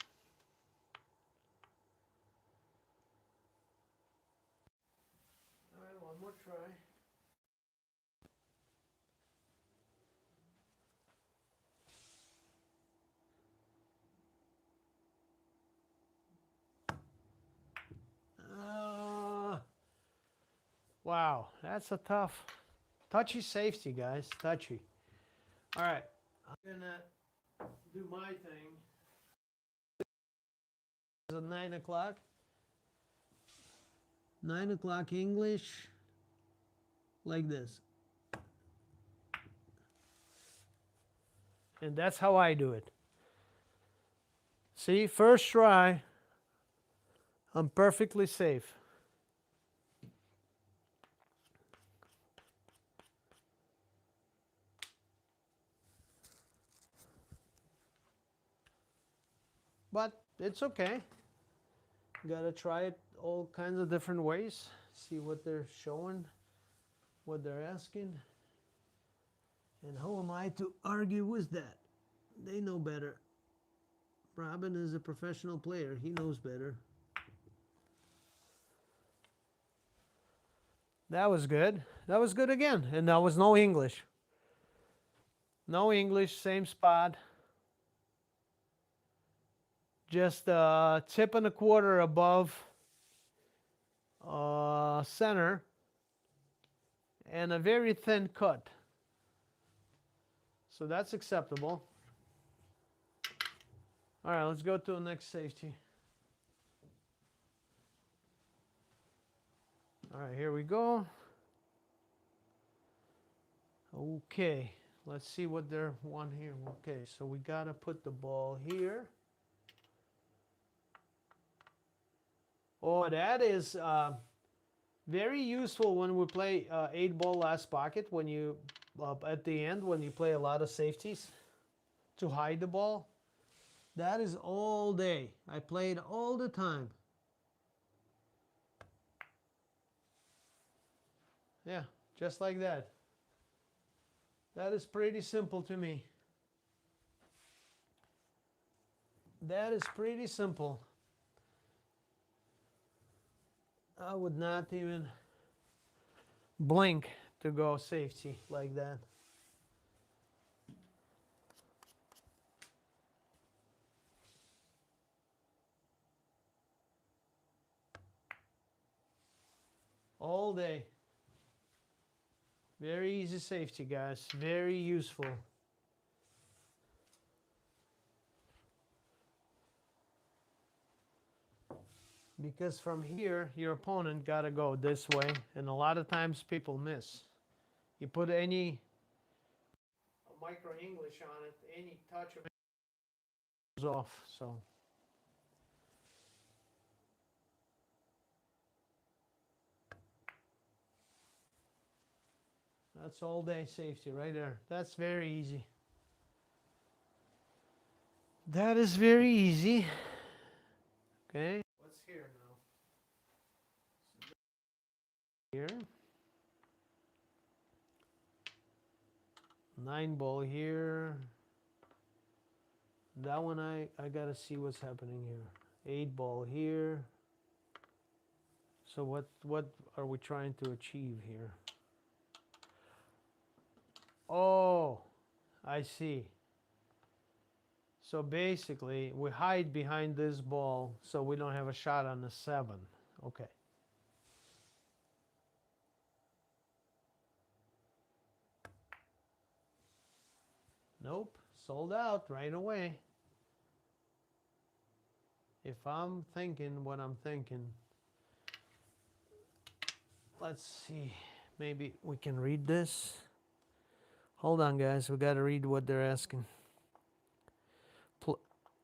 All right, one more try. Wow, that's a tough, touchy safety, guys, touchy. All right, I'm gonna do my thing. It's at 9 o'clock. 9 o'clock English, like this. And that's how I do it. See, first try, I'm perfectly safe. But it's okay. Gotta try it all kinds of different ways. See what they're showing, what they're asking. And who am I to argue with that? They know better. Robin is a professional player. He knows better. That was good. That was good again. And that was no English. No English, same spot. Just a tip and a quarter above center. And a very thin cut. So that's acceptable. All right, let's go to the next safety. All right, here we go. Okay, let's see what they're want here. Okay, so we gotta put the ball here. Oh, that is very useful when we play 8-ball last pocket. When you at the end when you play a lot of safeties to hide the ball. That is all day. I play it all the time. Yeah, just like that. That is pretty simple to me. That is pretty simple. I would not even blink to go safety like that. All day. Very easy safety, guys. Very useful. Because from here, your opponent got to go this way. And a lot of times people miss. You put any micro English on it, any touch of it goes off. So that's all day safety right there. That's very easy. That is very easy. Okay. What's here now? Here. 9-ball here. That one I gotta see what's happening here. 8-ball here. So what are we trying to achieve here? Oh, I see. So basically, we hide behind this ball so we don't have a shot on the 7. Okay. Nope, sold out right away. If I'm thinking what I'm thinking, let's see. Maybe we can read this. Hold on, guys. We got to read what they're asking.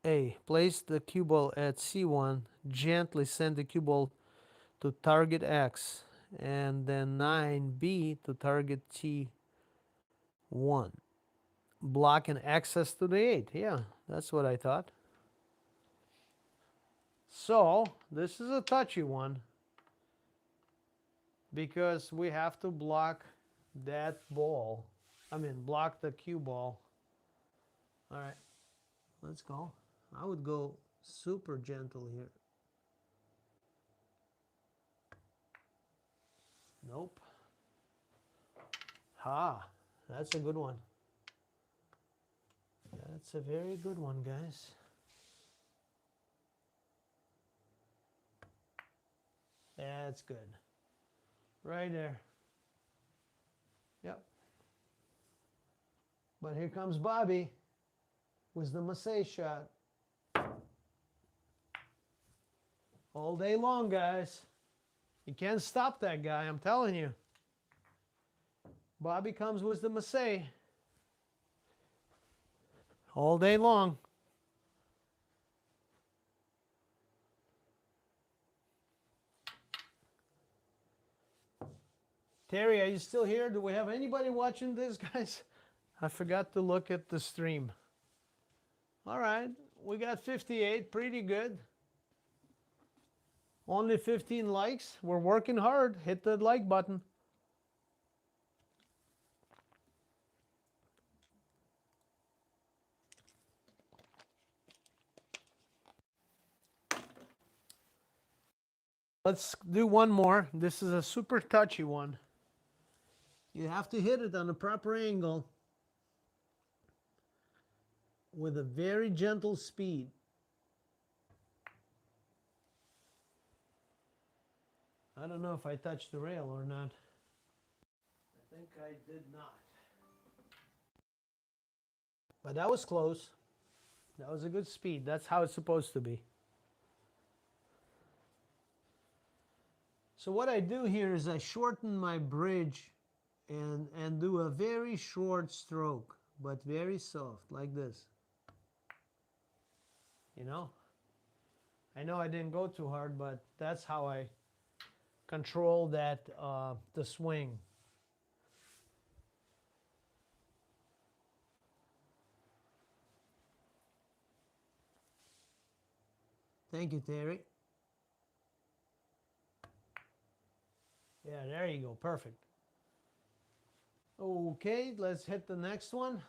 A. Place the cue ball at C1. Gently send the cue ball to target X. And then 9B to target T1. Blocking access to the 8. Yeah, that's what I thought. So this is a touchy one because we have to block that ball. I mean, block the cue ball. All right, let's go. I would go super gentle here. Nope. Ha, that's a good one. That's a very good one, guys. That's good. Right there. Yep. But here comes Bobby with the Massey shot. All day long, guys. You can't stop that guy, I'm telling you. Bobby comes with the Massey. All day long. Terry, are you still here? Do we have anybody watching this, guys? I forgot to look at the stream. All right, we got 58, pretty good. Only 15 likes. We're working hard. Hit the like button. Let's do one more. This is a super touchy one. You have to hit it on the proper angle with a very gentle speed. I don't know if I touched the rail or not. I think I did not. But that was close. That was a good speed. That's how it's supposed to be. So what I do here is I shorten my bridge and do a very short stroke, but very soft, like this. You know? I know I didn't go too hard, but that's how I control that, the swing. Thank you, Terry. Yeah, there you go. Perfect. Okay, let's hit the next one.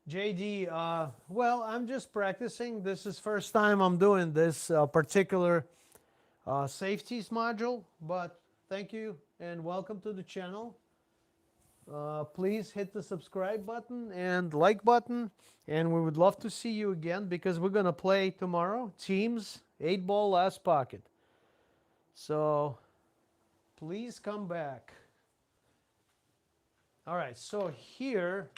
JD, well, I'm just practicing. This is first time I'm doing this particular safeties module, but thank you and welcome to the channel. Please hit the subscribe button and like button, and we would love to see you again because we're going to play tomorrow, teams, 8-ball last pocket. So please come back. All right, so here,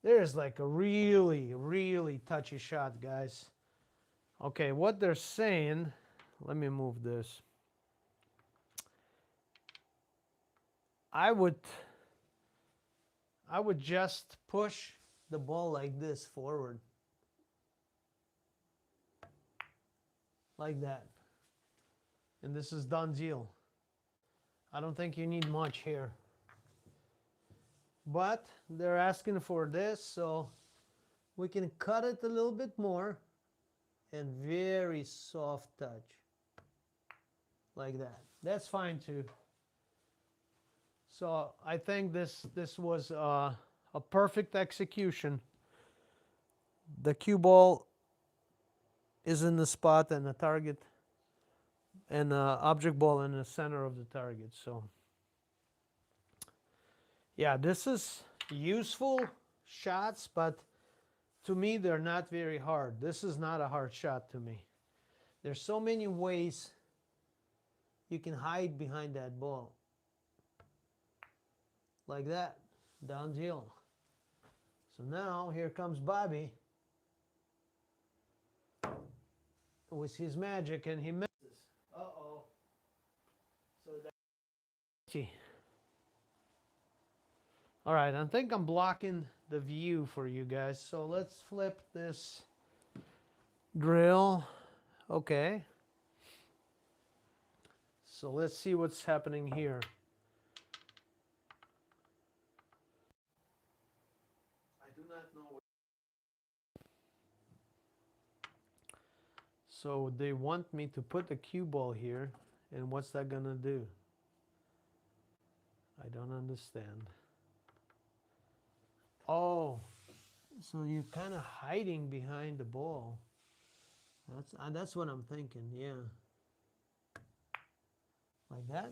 there's like a really, really touchy shot, guys. Okay, what they're saying, let me move this. I would just push the ball like this forward. Like that. And this is done deal. I don't think you need much here. But they're asking for this, so we can cut it a little bit more and very soft touch. Like that. That's fine too. So I think this was a perfect execution. The cue ball is in the spot and the target and the object ball in the center of the target. So yeah, this is useful shots, but to me they're not very hard. This is not a hard shot to me. There's so many ways you can hide behind that ball. Like that, down hill. So now here comes Bobby with his magic, and he misses. Uh-oh. So that's... All right, I think I'm blocking the view for you guys. So let's flip this drill. Okay. So let's see what's happening here. I do not know. So they want me to put the cue ball here, and what's that gonna do? I don't understand. Oh, so you're kind of hiding behind the ball. That's what I'm thinking, yeah. Like that?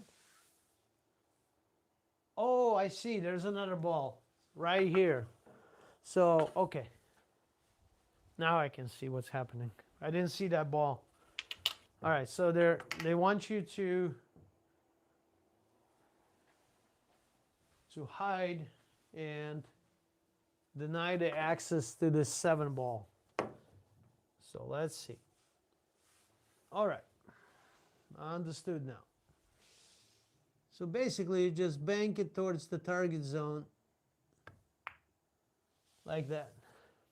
Oh, I see, there's another ball right here. So, okay. Now I can see what's happening. I didn't see that ball. All right, so they want you to hide and deny the access to this 7 ball. So let's see. All right, understood now. So basically you just bank it towards the target zone like that.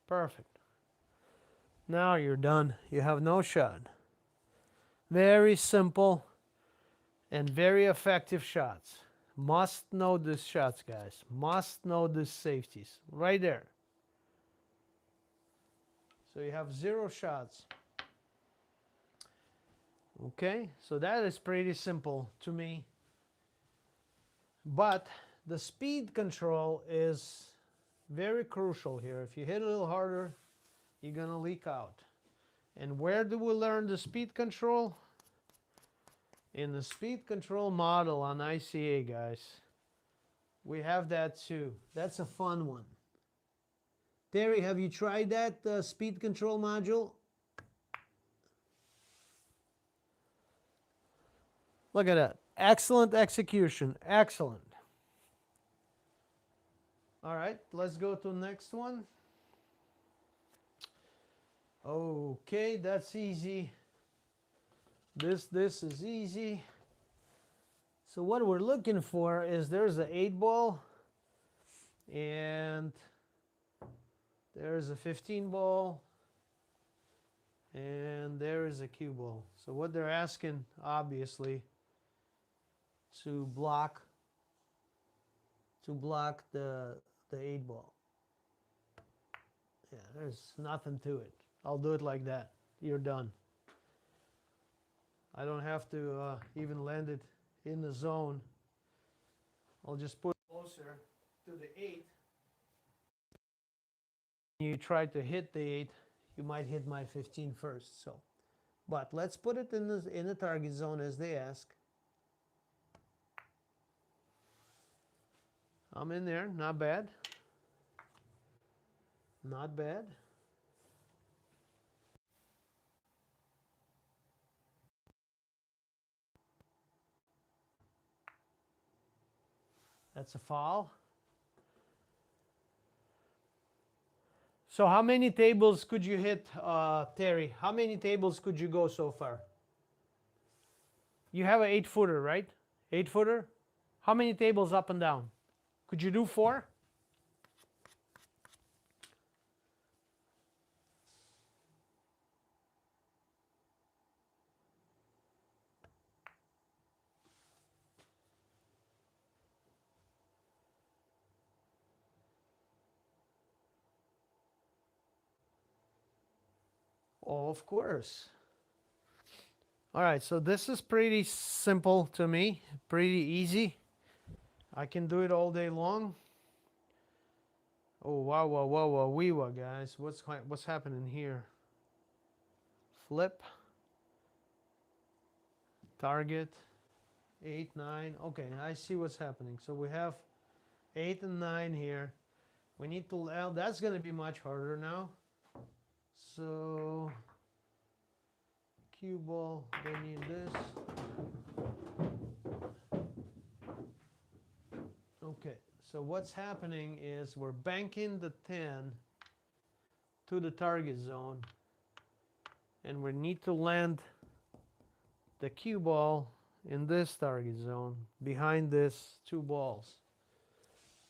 Perfect. Now you're done. You have no shot. Very simple and very effective shots. Must know these shots, guys. Must know these safeties. Right there. So you have 0 shots. Okay, so that is pretty simple to me. But the speed control is very crucial here. If you hit a little harder, you're gonna leak out. And where do we learn the speed control? In the speed control model on ICA, guys. We have that too. That's a fun one. Terry, have you tried that speed control module? Look at that. Excellent execution. Excellent. All right, let's go to the next one. Okay, that's easy. This is easy. So what we're looking for is there's an 8 ball and there's a 15 ball and there is a cue ball. So what they're asking, obviously, to block the 8 ball. Yeah, there's nothing to it. I'll do it like that. You're done. I don't have to even land it in the zone. I'll just put it closer to the 8. You try to hit the 8, you might hit my 15 first. So, but let's put it in the target zone as they ask. I'm in there, not bad. Not bad. That's a foul. So how many tables could you hit, Terry? How many tables could you go so far? You have an 8-footer, right? 8-footer? How many tables up and down? Could you do 4? Oh, of course. All right, so this is pretty simple to me, pretty easy. I can do it all day long. Oh, wow, wow, wow, wow, wee wah, guys. What's happening here? Flip. Target. 8, 9. Okay, I see what's happening. So we have 8 and 9 here. We need to, well, that's going to be much harder now. So, cue ball, they need this. Okay, so what's happening is we're banking the 10 to the target zone, and we need to land the cue ball in this target zone behind this 2 balls.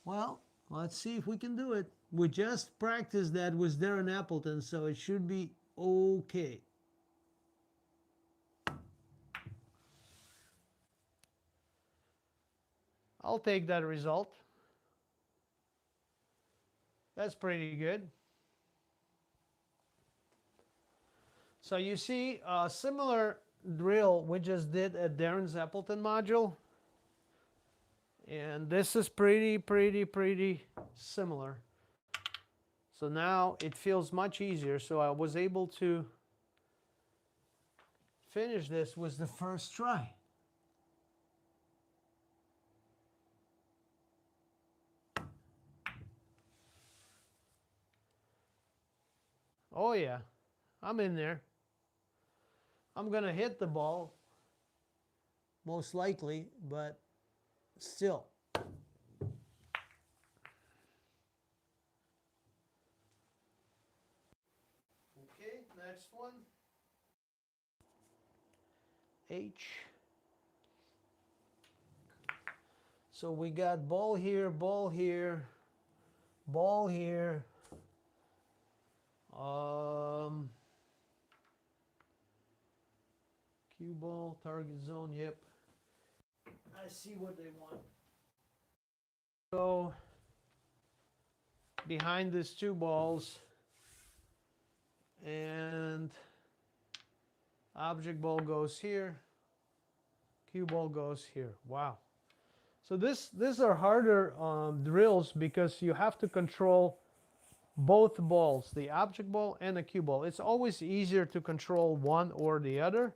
Well, let's see if we can do it. We just practiced that with Darren Appleton, so it should be okay. I'll take that result. That's pretty good. So you see a similar drill we just did at Darren's Appleton module. And this is pretty similar. So now it feels much easier. So I was able to finish this with the first try. Oh yeah, I'm in there. I'm gonna hit the ball, most likely, but still. Okay, next one. H. So we got ball here, ball here, ball here. Cue ball, target zone, yep. I see what they want. So behind these two balls, and object ball goes here, cue ball goes here. Wow. So these are harder drills because you have to control both balls, the object ball and the cue ball. It's always easier to control one or the other.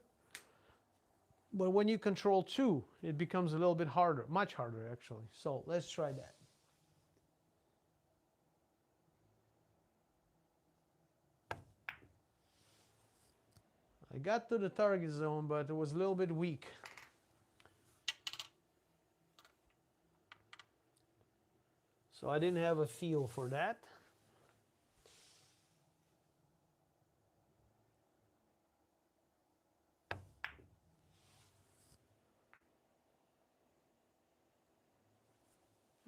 But when you control two, it becomes a little bit harder, much harder actually. So let's try that. I got to the target zone, but it was a little bit weak. So I didn't have a feel for that.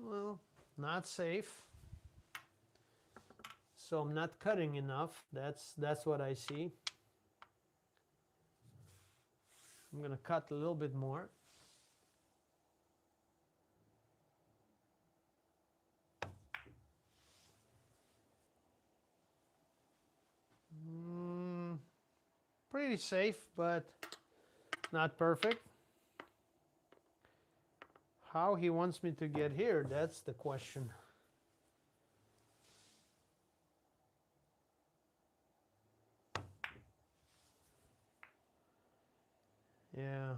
Well, not safe. So I'm not cutting enough. That's what I see. I'm going to cut a little bit more. Pretty safe, but not perfect. How he wants me to get here, that's the question. Yeah.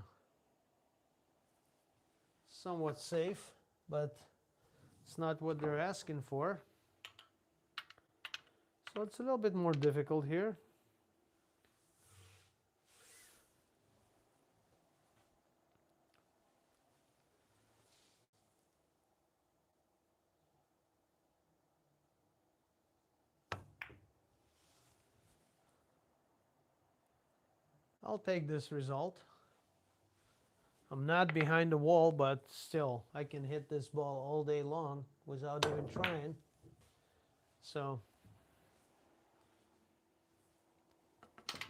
Somewhat safe, but it's not what they're asking for. So it's a little bit more difficult here. I'll take this result. I'm not behind the wall, but still, I can hit this ball all day long without even trying. So,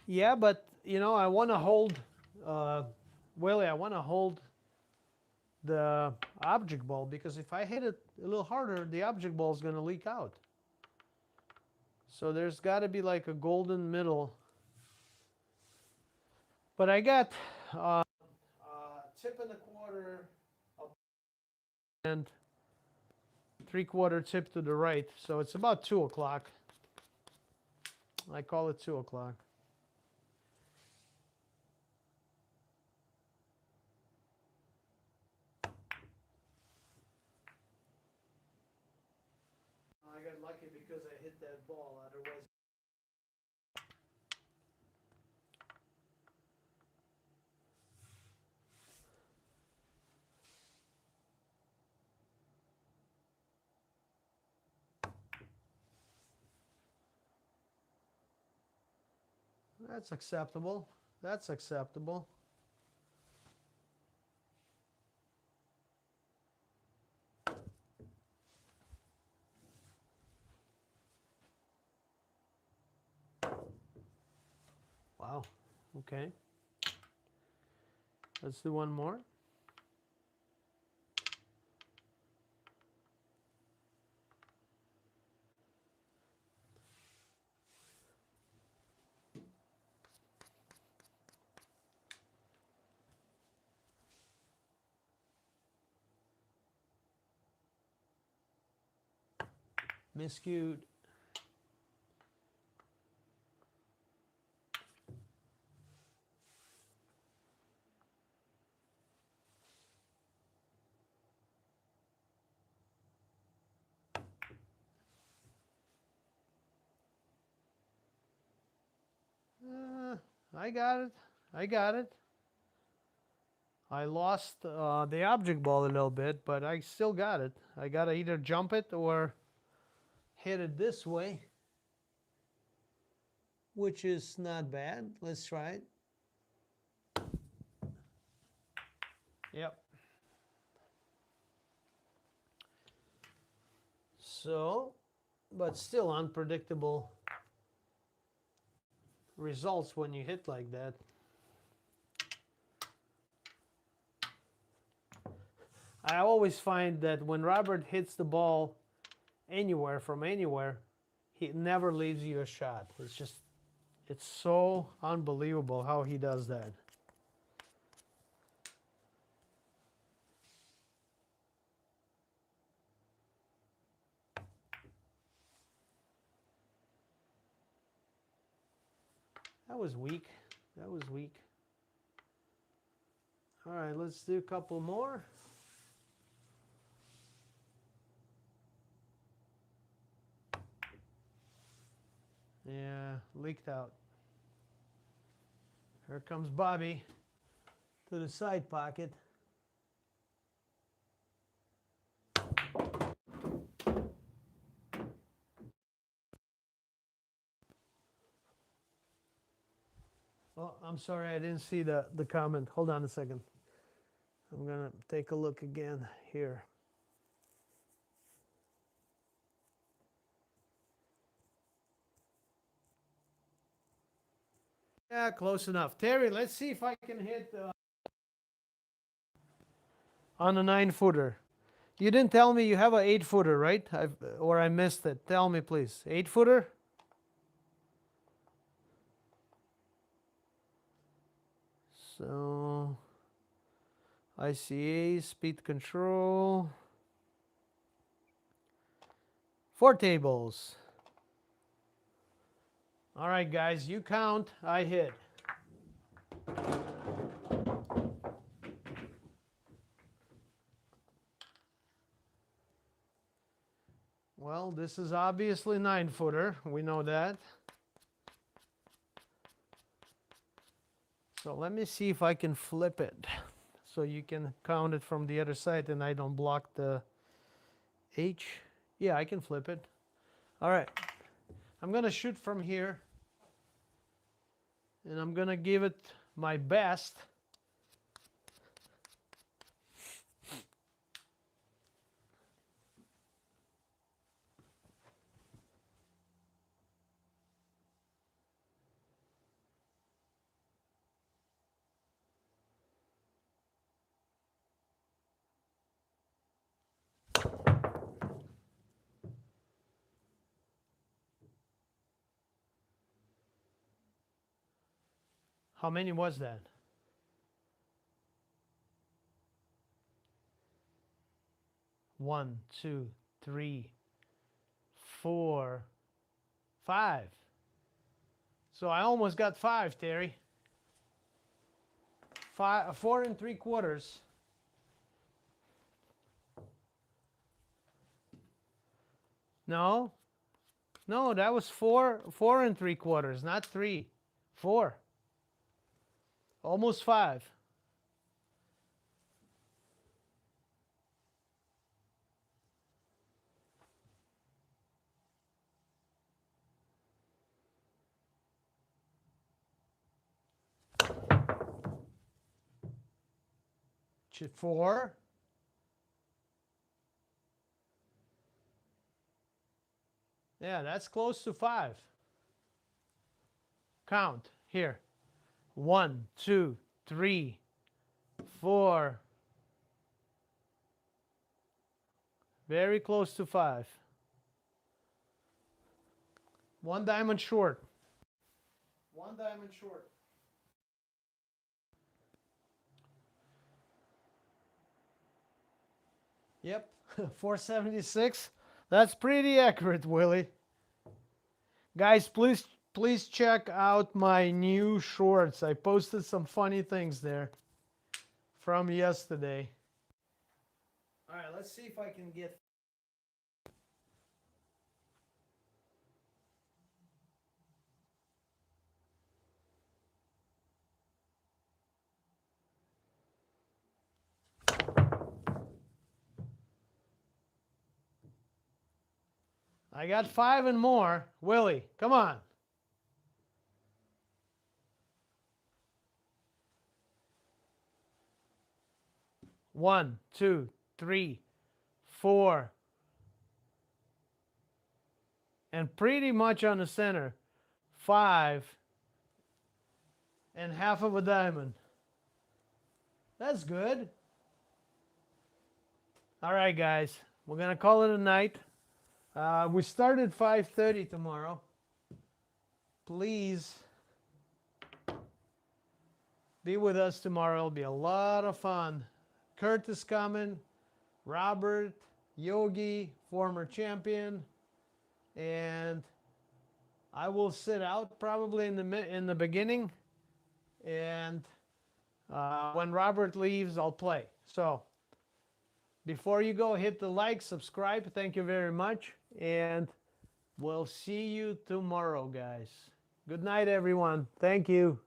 yeah, but, you know, I want to hold, Willie, I want to hold the object ball, because if I hit it a little harder, the object ball is going to leak out. So there's got to be like a golden middle. But I got tip and a quarter and 3/4 tip to the right. So it's about 2 o'clock. I call it 2 o'clock. I got lucky because I hit that ball, otherwise. That's acceptable. That's acceptable. Wow. Okay. Let's do one more. Miscued. I got it. I got it. I lost the object ball a little bit, but I still got it. I got to either jump it or hit it this way, which is not bad. Let's try it. Yep. So, but still unpredictable results when you hit like that. I always find that when Robert hits the ball anywhere from anywhere, he never leaves you a shot. It's just, it's so unbelievable how he does that. That was weak. That was weak. All right, let's do a couple more. Yeah, leaked out. Here comes Bobby to the side pocket. Oh, I'm sorry, I didn't see the comment. Hold on a second. I'm going to take a look again here. Yeah, close enough. Terry, let's see if I can hit on a 9-footer. You didn't tell me you have a 8-footer, right? Or I missed it. Tell me, please. 8-footer? So, ICA, speed control. 4 tables. All right, guys, you count. I hit. Well, this is obviously 9-footer. We know that. So let me see if I can flip it so you can count it from the other side and I don't block the H. Yeah, I can flip it. All right. I'm going to shoot from here and I'm going to give it my best. How many was that? One, two, three, 4, 5. So I almost got 5, Terry. 4 3/4. No, no, that was 4 3/4, not 3, 4. Almost 5. Chit 4. Yeah, that's close to 5. Count here. 1, 2, 3, 4. Very close to 5. 1 diamond short. 1 diamond short. Yep, 476. That's pretty accurate, Willie. Guys, please check out my new shorts. I posted some funny things there from yesterday. All right, let's see if I can get. I got 5 and more. Willie, come on. One, two, three, four. And pretty much on the center. 5 and half of a diamond. That's good. All right, guys. We're going to call it a night. We start at 5:30 tomorrow. Please be with us tomorrow. It'll be a lot of fun. Kurt is coming. Robert, Yogi, former champion. And I will sit out probably in the beginning. And when Robert leaves, I'll play. So before you go, hit the like, subscribe. Thank you very much. And we'll see you tomorrow, guys. Good night, everyone. Thank you.